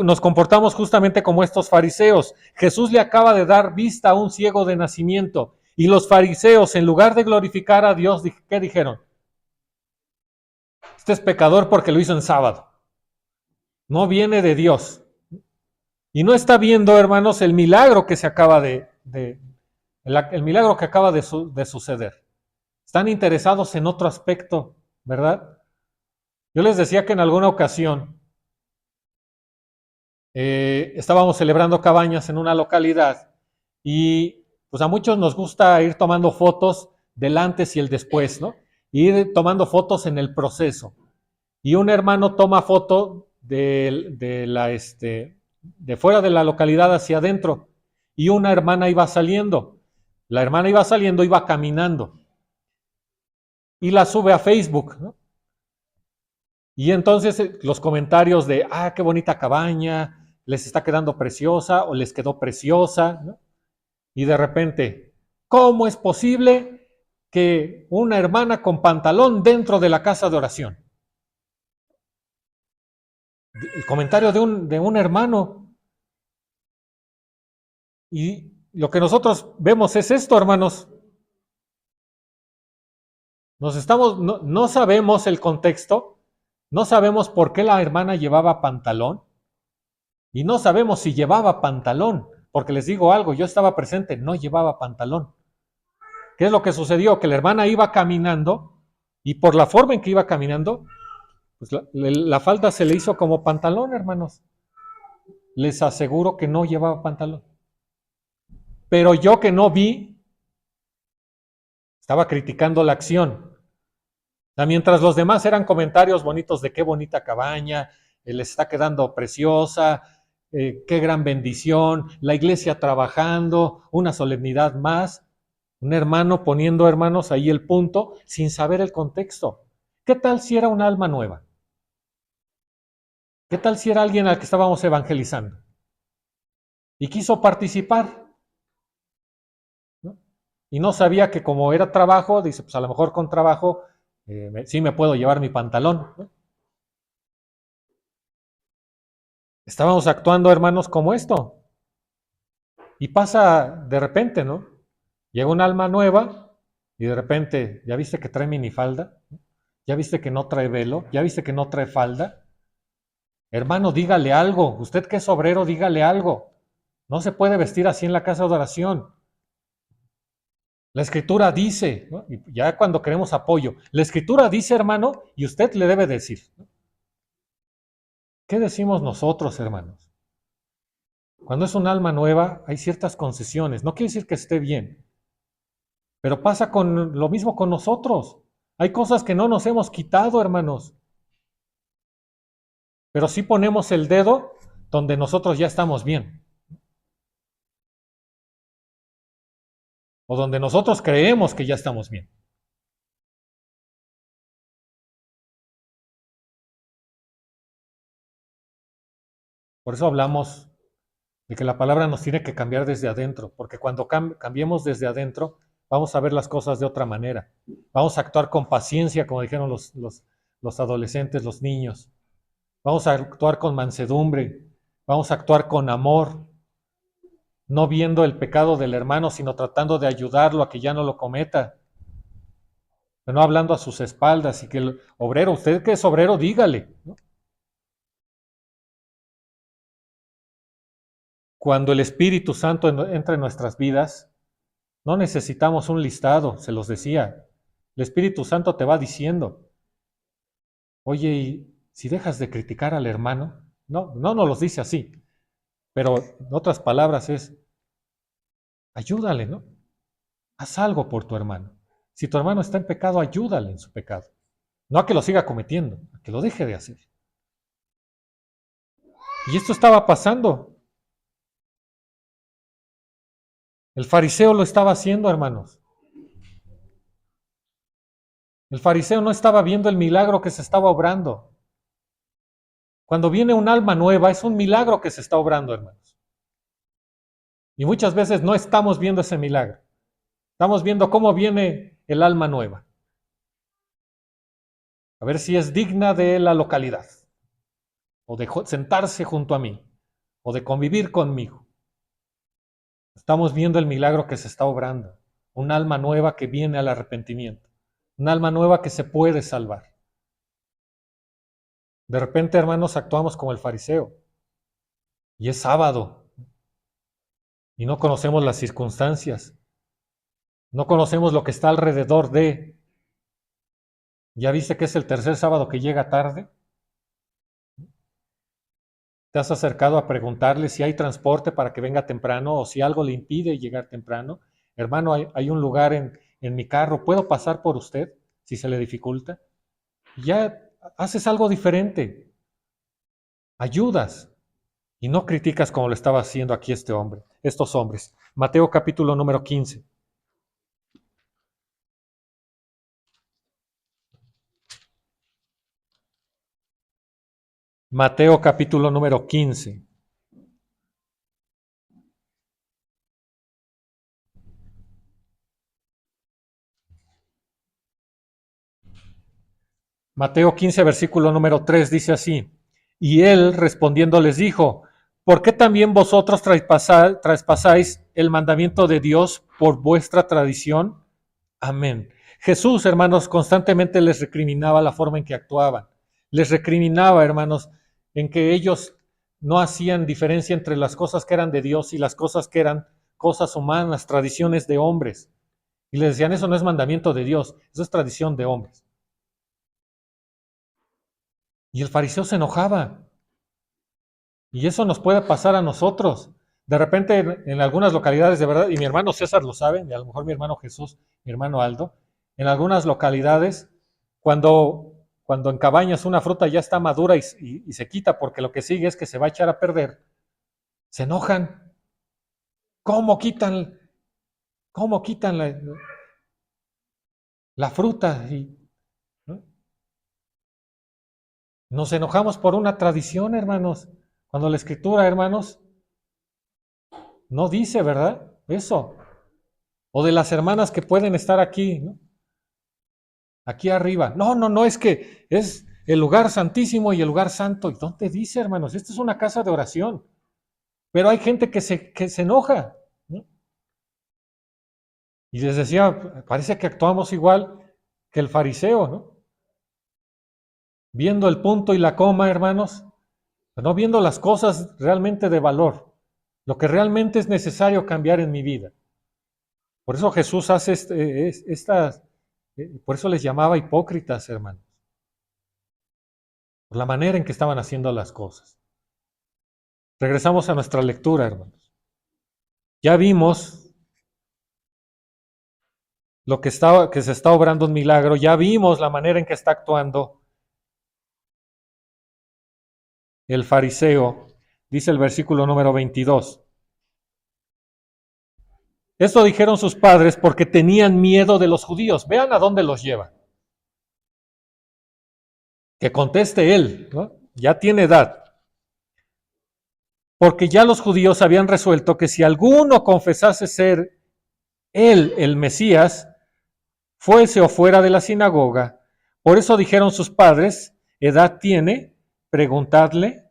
nos comportamos justamente como estos fariseos. Jesús le acaba de dar vista a un ciego de nacimiento. Y los fariseos, en lugar de glorificar a Dios, ¿qué dijeron? Este es pecador porque lo hizo en sábado. No viene de Dios. Y no está viendo, hermanos, el milagro que se acaba el milagro que acaba de suceder. Están interesados en otro aspecto, ¿verdad? Yo les decía que en alguna ocasión estábamos celebrando cabañas en una localidad y pues a muchos nos gusta ir tomando fotos del antes y el después, ¿no? Ir tomando fotos en el proceso. Y un hermano toma foto de fuera de la localidad hacia adentro y una hermana iba saliendo. La hermana iba saliendo, iba caminando y la sube a Facebook, ¿no? Y entonces los comentarios de, qué bonita cabaña, les está quedando preciosa o les quedó preciosa, ¿no? Y de repente, ¿cómo es posible que una hermana con pantalón dentro de la casa de oración? El comentario de un hermano. Y lo que nosotros vemos es esto, hermanos. No sabemos el contexto, no sabemos por qué la hermana llevaba pantalón y no sabemos si llevaba pantalón, porque les digo algo, yo estaba presente, no llevaba pantalón. ¿Qué es lo que sucedió? Que la hermana iba caminando y por la forma en que iba caminando, pues la falda se le hizo como pantalón, hermanos. Les aseguro que no llevaba pantalón. Pero yo que no vi, estaba criticando la acción. Mientras los demás eran comentarios bonitos de qué bonita cabaña, les está quedando preciosa, qué gran bendición, la iglesia trabajando, una solemnidad más, un hermano poniendo, hermanos, ahí el punto sin saber el contexto. ¿Qué tal si era un alma nueva? ¿Qué tal si era alguien al que estábamos evangelizando? Y quiso participar, ¿no? Y no sabía que como era trabajo, dice, pues a lo mejor con trabajo sí me puedo llevar mi pantalón, ¿no? Estábamos actuando, hermanos, como esto. Y pasa de repente, ¿no? Llega un alma nueva y de repente, ¿ya viste que trae minifalda? ¿Ya viste que no trae velo? ¿Ya viste que no trae falda? Hermano, dígale algo. Usted que es obrero, dígale algo. No se puede vestir así en la casa de oración. La escritura dice, ¿no? Y ya cuando queremos apoyo, la escritura dice, hermano, y usted le debe decir, ¿no? ¿Qué decimos nosotros, hermanos? Cuando es un alma nueva, hay ciertas concesiones. No quiere decir que esté bien, pero pasa con lo mismo con nosotros. Hay cosas que no nos hemos quitado, hermanos, pero sí ponemos el dedo donde nosotros ya estamos bien, o donde nosotros creemos que ya estamos bien. Por eso hablamos de que la palabra nos tiene que cambiar desde adentro, porque cuando cambiemos desde adentro, vamos a ver las cosas de otra manera. Vamos a actuar con paciencia, como dijeron los adolescentes, los niños. Vamos a actuar con mansedumbre. Vamos a actuar con amor, no viendo el pecado del hermano, sino tratando de ayudarlo a que ya no lo cometa. No hablando a sus espaldas y que el obrero, usted que es obrero, dígale, ¿no? Cuando el Espíritu Santo entra en nuestras vidas, no necesitamos un listado, se los decía. El Espíritu Santo te va diciendo, oye, y si dejas de criticar al hermano, no nos los dice así, pero en otras palabras es, ayúdale, ¿no? Haz algo por tu hermano. Si tu hermano está en pecado, ayúdale en su pecado. No a que lo siga cometiendo, a que lo deje de hacer. Y esto estaba pasando. El fariseo lo estaba haciendo, hermanos. El fariseo no estaba viendo el milagro que se estaba obrando. Cuando viene un alma nueva, es un milagro que se está obrando, hermanos. Y muchas veces no estamos viendo ese milagro. Estamos viendo cómo viene el alma nueva. a ver si es digna de la localidad, o de sentarse junto a mí, o de convivir conmigo. Estamos viendo el milagro que se está obrando, un alma nueva que viene al arrepentimiento, un alma nueva que se puede salvar. De repente, hermanos, actuamos como el fariseo, y es sábado, y no conocemos las circunstancias, no conocemos lo que está alrededor de. ¿Ya viste que es el tercer sábado que llega tarde? ¿Te has acercado a preguntarle si hay transporte para que venga temprano o si algo le impide llegar temprano? Hermano, hay un lugar en mi carro, ¿puedo pasar por usted si se le dificulta? Ya haces algo diferente, ayudas y no criticas como lo estaba haciendo aquí estos hombres. Mateo capítulo número 15. Mateo capítulo número 15. Mateo 15, versículo número 3 dice así: y él respondiendo les dijo: ¿por qué también vosotros traspasáis el mandamiento de Dios por vuestra tradición? Amén. Jesús, hermanos, constantemente les recriminaba la forma en que actuaban. Les recriminaba, hermanos, en que ellos no hacían diferencia entre las cosas que eran de Dios y las cosas que eran cosas humanas, tradiciones de hombres. Y les decían: eso no es mandamiento de Dios, eso es tradición de hombres. Y el fariseo se enojaba. Y eso nos puede pasar a nosotros. De repente en algunas localidades, de verdad, y mi hermano César lo sabe, y a lo mejor mi hermano Jesús, mi hermano Aldo, en algunas localidades, cuando en Cabañas una fruta ya está madura y se quita porque lo que sigue es que se va a echar a perder, se enojan. ¿Cómo quitan, cómo quitan la fruta? ¿No? Nos enojamos por una tradición, hermanos, cuando la escritura, hermanos, no dice, ¿verdad? Eso. O de las hermanas que pueden estar aquí, ¿no? Aquí arriba. No, no, no, es que es el lugar santísimo y el lugar santo. ¿Y dónde dice, hermanos? Esta es una casa de oración. Pero hay gente que se enoja, ¿no? Y les decía, parece que actuamos igual que el fariseo, ¿no? Viendo el punto y la coma, hermanos, no viendo las cosas realmente de valor, lo que realmente es necesario cambiar en mi vida. Por eso Jesús hace estas, por eso les llamaba hipócritas, hermanos, por la manera en que estaban haciendo las cosas. Regresamos a nuestra lectura, hermanos. Ya vimos que se está obrando un milagro, ya vimos la manera en que está actuando el fariseo, dice el versículo número 22. Esto dijeron sus padres porque tenían miedo de los judíos. Vean a dónde los lleva. Que conteste él, ¿no? Ya tiene edad. Porque ya los judíos habían resuelto que si alguno confesase ser él el Mesías, fuese o fuera de la sinagoga. Por eso dijeron sus padres: edad tiene, preguntadle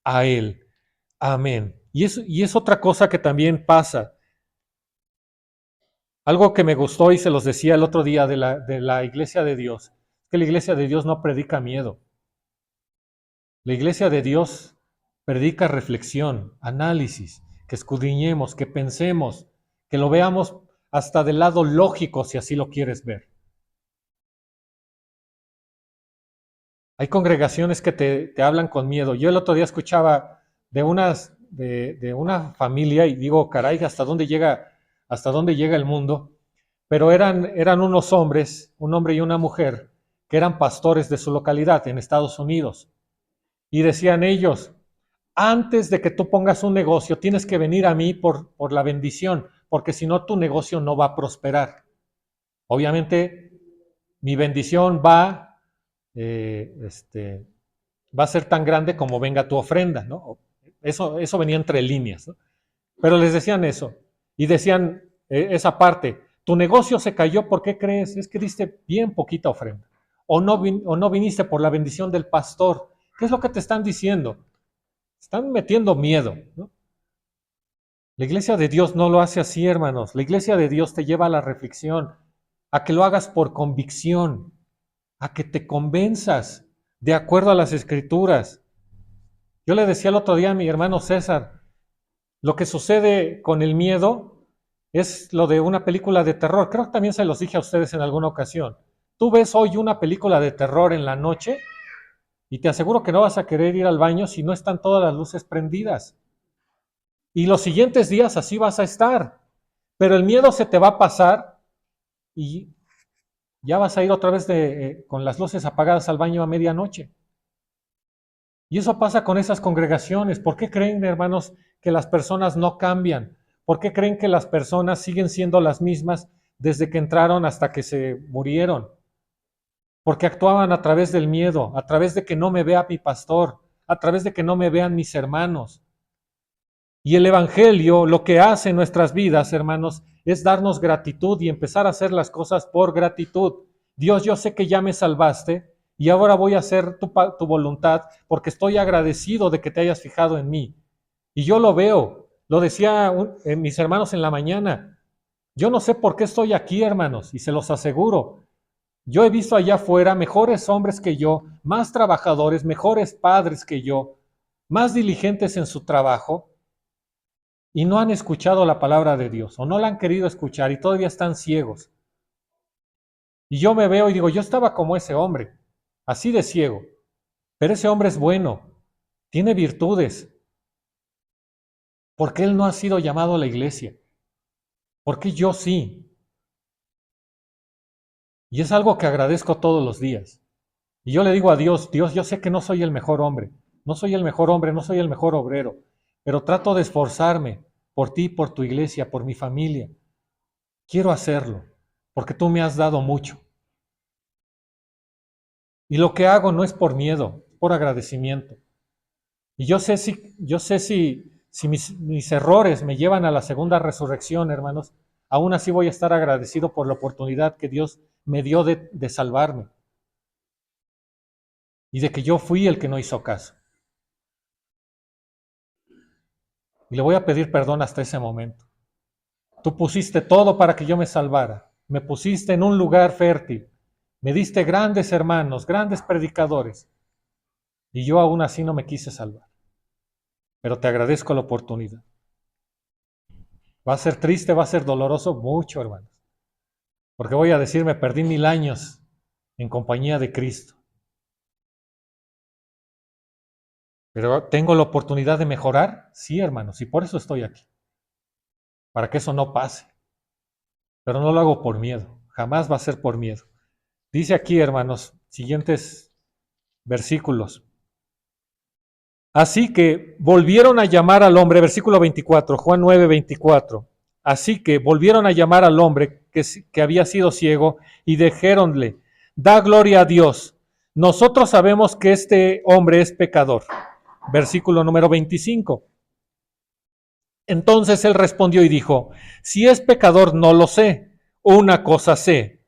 a él. Amén. Y es otra cosa que también pasa. Algo que me gustó y se los decía el otro día de la iglesia de Dios, que la iglesia de Dios no predica miedo. La iglesia de Dios predica reflexión, análisis, que escudriñemos, que pensemos, que lo veamos hasta del lado lógico, si así lo quieres ver. Hay congregaciones que te hablan con miedo. Yo el otro día escuchaba de una familia y digo, caray, ¿hasta dónde llega el mundo? Pero eran unos hombres, un hombre y una mujer, que eran pastores de su localidad en Estados Unidos. Y decían ellos: antes de que tú pongas un negocio, tienes que venir a mí por la bendición, porque si no, tu negocio no va a prosperar. Obviamente, mi bendición va a ser tan grande como venga tu ofrenda, ¿no? Eso venía entre líneas, ¿no? Pero les decían eso, y decían esa parte: tu negocio se cayó, ¿por qué crees? Es que diste bien poquita ofrenda. o no viniste por la bendición del pastor. ¿Qué es lo que te están diciendo? Están metiendo miedo, ¿no? La iglesia de Dios no lo hace así, hermanos. La iglesia de Dios te lleva a la reflexión, a que lo hagas por convicción, a que te convenzas de acuerdo a las escrituras. Yo le decía el otro día a mi hermano César, lo que sucede con el miedo es lo de una película de terror. Creo que también se los dije a ustedes en alguna ocasión. Tú ves hoy una película de terror en la noche y te aseguro que no vas a querer ir al baño si no están todas las luces prendidas. Y los siguientes días así vas a estar. Pero el miedo se te va a pasar y ya vas a ir otra vez con las luces apagadas al baño a medianoche. Y eso pasa con esas congregaciones. ¿Por qué creen, hermanos, que las personas no cambian? ¿Por qué creen que las personas siguen siendo las mismas desde que entraron hasta que se murieron? Porque actuaban a través del miedo, a través de que no me vea mi pastor, a través de que no me vean mis hermanos. Y el Evangelio lo que hace en nuestras vidas, hermanos, es darnos gratitud y empezar a hacer las cosas por gratitud. Dios, yo sé que ya me salvaste y ahora voy a hacer tu voluntad porque estoy agradecido de que te hayas fijado en mí. Y yo lo veo, lo decía mis hermanos en la mañana. Yo no sé por qué estoy aquí, hermanos, y se los aseguro. Yo he visto allá afuera mejores hombres que yo, más trabajadores, mejores padres que yo, más diligentes en su trabajo, y no han escuchado la palabra de Dios, o no la han querido escuchar y todavía están ciegos. Y yo me veo y digo, yo estaba como ese hombre, así de ciego, pero ese hombre es bueno, tiene virtudes. ¿Por qué él no ha sido llamado a la iglesia? ¿Por qué yo sí? Y es algo que agradezco todos los días. Y yo le digo a Dios, Dios, yo sé que no soy el mejor hombre, no soy el mejor hombre, no soy el mejor obrero, pero trato de esforzarme por ti, por tu iglesia, por mi familia. Quiero hacerlo, porque tú me has dado mucho. Y lo que hago no es por miedo, es por agradecimiento. Y yo sé si mis errores me llevan a la segunda resurrección, hermanos, aún así voy a estar agradecido por la oportunidad que Dios me dio de salvarme. Y de que yo fui el que no hizo caso. Y le voy a pedir perdón hasta ese momento. Tú pusiste todo para que yo me salvara. Me pusiste en un lugar fértil. Me diste grandes hermanos, grandes predicadores. Y yo aún así no me quise salvar. Pero te agradezco la oportunidad. Va a ser triste, va a ser doloroso, mucho, hermanos. Porque voy a decir, me perdí 1000 años en compañía de Cristo. Pero tengo la oportunidad de mejorar, sí, hermanos, y por eso estoy aquí. Para que eso no pase. Pero no lo hago por miedo, jamás va a ser por miedo. Dice aquí, hermanos, siguientes versículos. Así que volvieron a llamar al hombre, versículo 24, Juan 9, 24. Así que volvieron a llamar al hombre que había sido ciego y dijéronle, da gloria a Dios. Nosotros sabemos que este hombre es pecador. Versículo número 25. Entonces él respondió y dijo, si es pecador no lo sé, una cosa sé,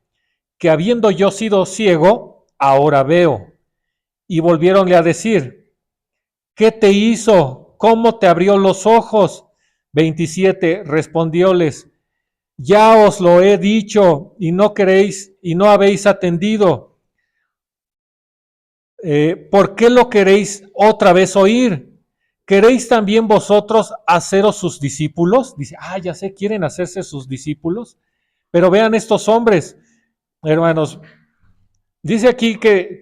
que habiendo yo sido ciego, ahora veo. Y volviéronle a decir, ¿qué te hizo? ¿Cómo te abrió los ojos? 27, respondióles, ya os lo he dicho y no queréis y no habéis atendido. ¿Por qué lo queréis otra vez oír? ¿Queréis también vosotros haceros sus discípulos? Dice, ya sé, quieren hacerse sus discípulos. Pero vean estos hombres, hermanos, dice aquí que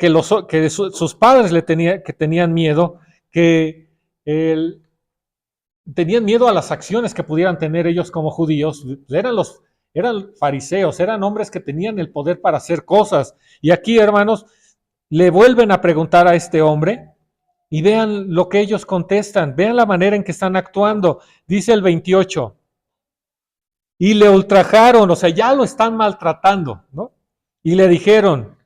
sus padres que tenían miedo, que tenían miedo a las acciones que pudieran tener ellos como judíos. Eran fariseos, eran hombres que tenían el poder para hacer cosas. Y aquí, hermanos, le vuelven a preguntar a este hombre y vean lo que ellos contestan, vean la manera en que están actuando. Dice el 28, y le ultrajaron, o sea, ya lo están maltratando, ¿no? Y le dijeron,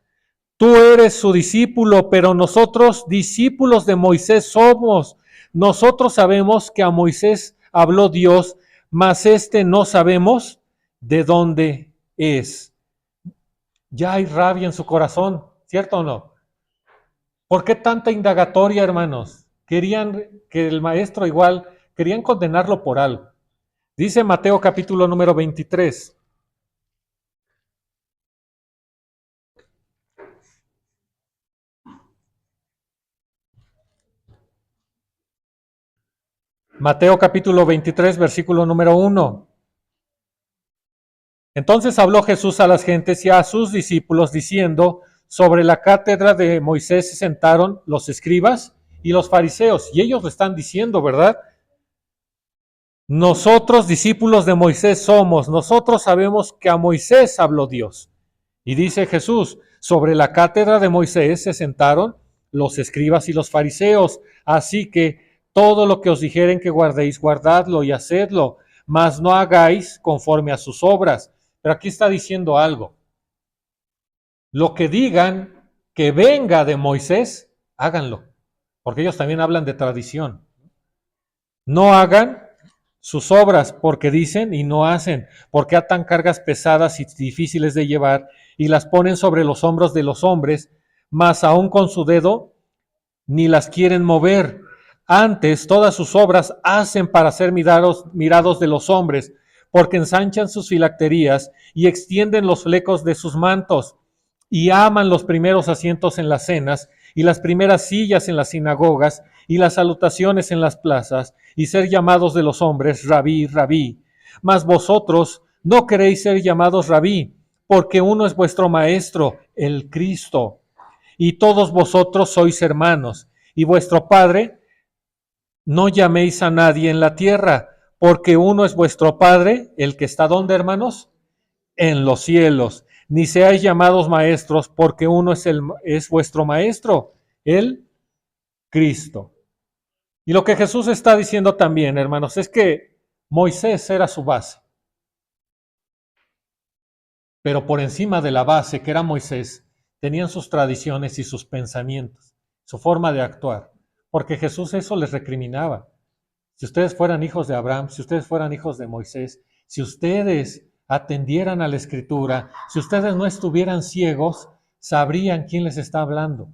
tú eres su discípulo, pero nosotros discípulos de Moisés somos. Nosotros sabemos que a Moisés habló Dios, mas no sabemos de dónde es. Ya hay rabia en su corazón. ¿cierto o no? ¿Por qué tanta indagatoria, hermanos? Querían que el maestro igual, querían condenarlo por algo. Dice Mateo capítulo número 23. Mateo capítulo 23, versículo número 1. Entonces habló Jesús a las gentes y a sus discípulos diciendo, sobre la cátedra de Moisés se sentaron los escribas y los fariseos. Y ellos le están diciendo, ¿verdad? Nosotros discípulos de Moisés somos, nosotros sabemos que a Moisés habló Dios. Y dice Jesús, sobre la cátedra de Moisés se sentaron los escribas y los fariseos. Así que todo lo que os dijeren que guardéis, guardadlo y hacedlo, mas no hagáis conforme a sus obras. Pero aquí está diciendo algo. Lo que digan que venga de Moisés, háganlo. Porque ellos también hablan de tradición. No hagan sus obras porque dicen y no hacen, porque atan cargas pesadas y difíciles de llevar y las ponen sobre los hombros de los hombres, mas aún con su dedo ni las quieren mover. Antes todas sus obras hacen para ser mirados de los hombres, porque ensanchan sus filacterías y extienden los flecos de sus mantos, y aman los primeros asientos en las cenas, y las primeras sillas en las sinagogas, y las salutaciones en las plazas, y ser llamados de los hombres, rabí, rabí. Mas vosotros no queréis ser llamados rabí, porque uno es vuestro maestro, el Cristo, y todos vosotros sois hermanos, y vuestro Padre, no llaméis a nadie en la tierra, porque uno es vuestro Padre, el que está ¿dónde, hermanos? En los cielos. Ni seáis llamados maestros, porque uno es vuestro maestro, el Cristo. Y lo que Jesús está diciendo también, hermanos, es que Moisés era su base. Pero por encima de la base que era Moisés, tenían sus tradiciones y sus pensamientos, su forma de actuar. Porque Jesús eso les recriminaba. Si ustedes fueran hijos de Abraham, si ustedes fueran hijos de Moisés, si ustedes atendieran a la Escritura, si ustedes no estuvieran ciegos, sabrían quién les está hablando.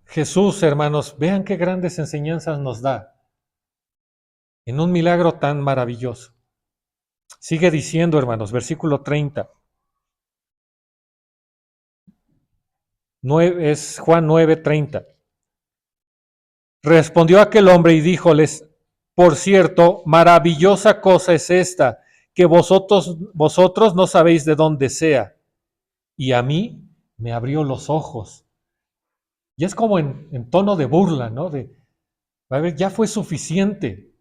Jesús, hermanos, vean qué grandes enseñanzas nos da en un milagro tan maravilloso. Sigue diciendo, hermanos, versículo 30. Es Juan 9:30. Respondió aquel hombre y díjoles, por cierto, maravillosa cosa es esta, que vosotros no sabéis de dónde sea. Y a mí me abrió los ojos. Y es como en tono de burla, ¿no? A ver, ya fue suficiente.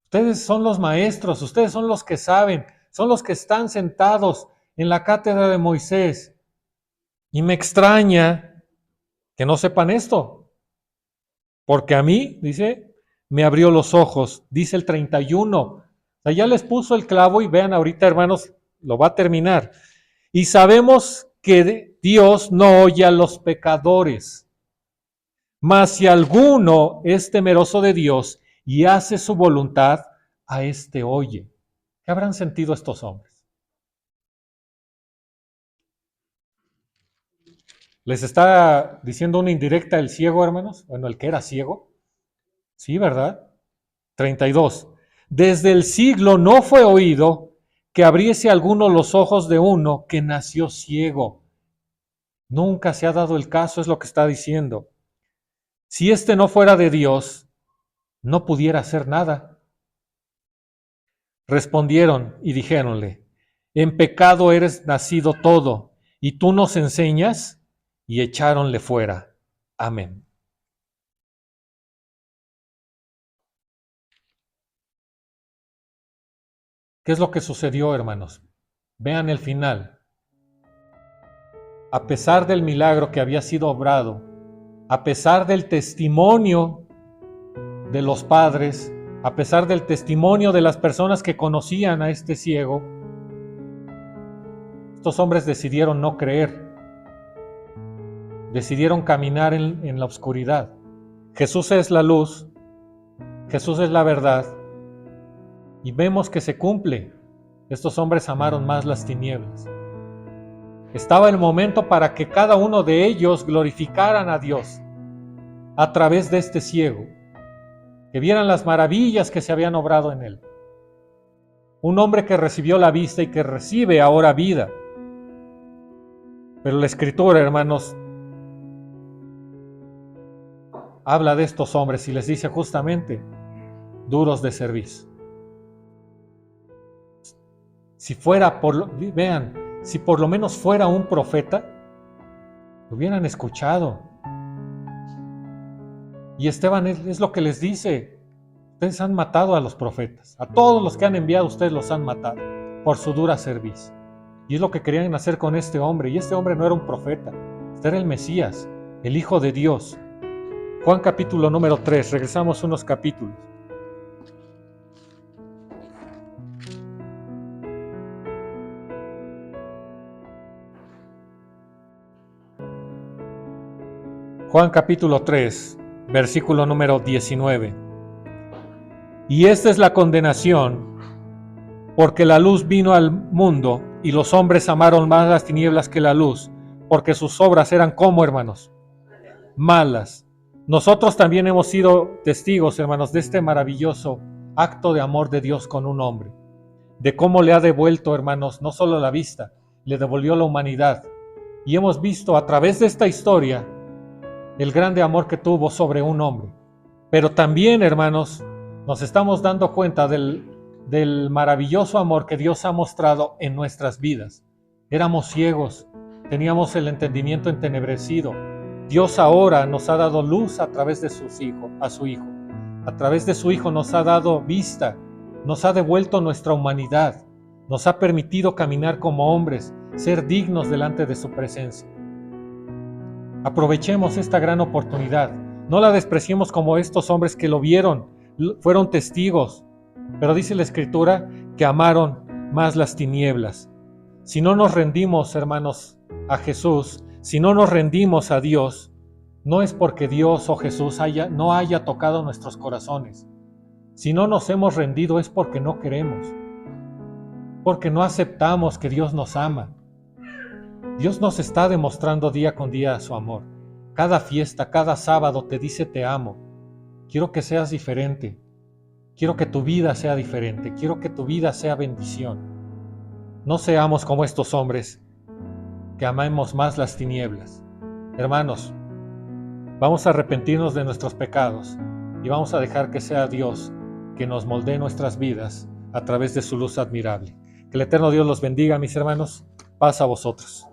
Ustedes son los maestros, ustedes son los que saben, son los que están sentados en la cátedra de Moisés. Y me extraña que no sepan esto, porque a mí, dice, me abrió los ojos, dice el 31. O sea, ya les puso el clavo y vean ahorita, hermanos, lo va a terminar. Y sabemos que Dios no oye a los pecadores, mas si alguno es temeroso de Dios y hace su voluntad, a este oye. ¿Qué habrán sentido estos hombres? ¿Les está diciendo una indirecta el ciego, hermanos? Bueno, el que era ciego. Sí, ¿verdad? 32. Desde el siglo no fue oído que abriese alguno los ojos de uno que nació ciego. Nunca se ha dado el caso, es lo que está diciendo. Si este no fuera de Dios, no pudiera hacer nada. Respondieron y dijéronle, en pecado eres nacido todo, y tú nos enseñas, y echáronle fuera. Amén. ¿Qué es lo que sucedió, hermanos? Vean el final. A pesar del milagro que había sido obrado, a pesar del testimonio de los padres, a pesar del testimonio de las personas que conocían a este ciego, estos hombres decidieron no creer, decidieron caminar en la oscuridad. Jesús es la luz, Jesús es la verdad y vemos que se cumple. Estos hombres amaron más las tinieblas. Estaba el momento para que cada uno de ellos glorificaran a Dios a través de este ciego, que vieran las maravillas que se habían obrado en él. Un hombre que recibió la vista y que recibe ahora vida. Pero la Escritura, hermanos, habla de estos hombres y les dice justamente, duros de cerviz. Si fuera, vean, si por lo menos fuera un profeta, lo hubieran escuchado. Y Esteban es lo que les dice, ustedes han matado a los profetas, a todos los que han enviado ustedes los han matado por su dura cerviz. Y es lo que querían hacer con este hombre, y este hombre no era un profeta, este era el Mesías, el Hijo de Dios. Juan capítulo número 3, regresamos unos capítulos. Juan capítulo 3, versículo número 19. Y esta es la condenación, porque la luz vino al mundo, y los hombres amaron más las tinieblas que la luz, porque sus obras eran como, hermanos, malas. Nosotros también hemos sido testigos, hermanos, de este maravilloso acto de amor de Dios con un hombre, de cómo le ha devuelto, hermanos, no solo la vista, le devolvió la humanidad. Y hemos visto a través de esta historia el grande amor que tuvo sobre un hombre. Pero también, hermanos, nos estamos dando cuenta del maravilloso amor que Dios ha mostrado en nuestras vidas. Éramos ciegos, teníamos el entendimiento entenebrecido. Dios ahora nos ha dado luz a través de su Hijo. A través de su Hijo nos ha dado vista, nos ha devuelto nuestra humanidad, nos ha permitido caminar como hombres, ser dignos delante de su presencia. Aprovechemos esta gran oportunidad. No la despreciemos como estos hombres que lo vieron, fueron testigos. Pero dice la Escritura que amaron más las tinieblas. Si no nos rendimos, hermanos, a Jesús, si no nos rendimos a Dios, no es porque Dios o Jesús no haya tocado nuestros corazones. Si no nos hemos rendido es porque no queremos, porque no aceptamos que Dios nos ama. Dios nos está demostrando día con día su amor. Cada fiesta, cada sábado te dice te amo. Quiero que seas diferente. Quiero que tu vida sea diferente. Quiero que tu vida sea bendición. No seamos como estos hombres que amemos más las tinieblas. Hermanos, vamos a arrepentirnos de nuestros pecados y vamos a dejar que sea Dios que nos moldee nuestras vidas a través de su luz admirable. Que el eterno Dios los bendiga, mis hermanos. Paz a vosotros.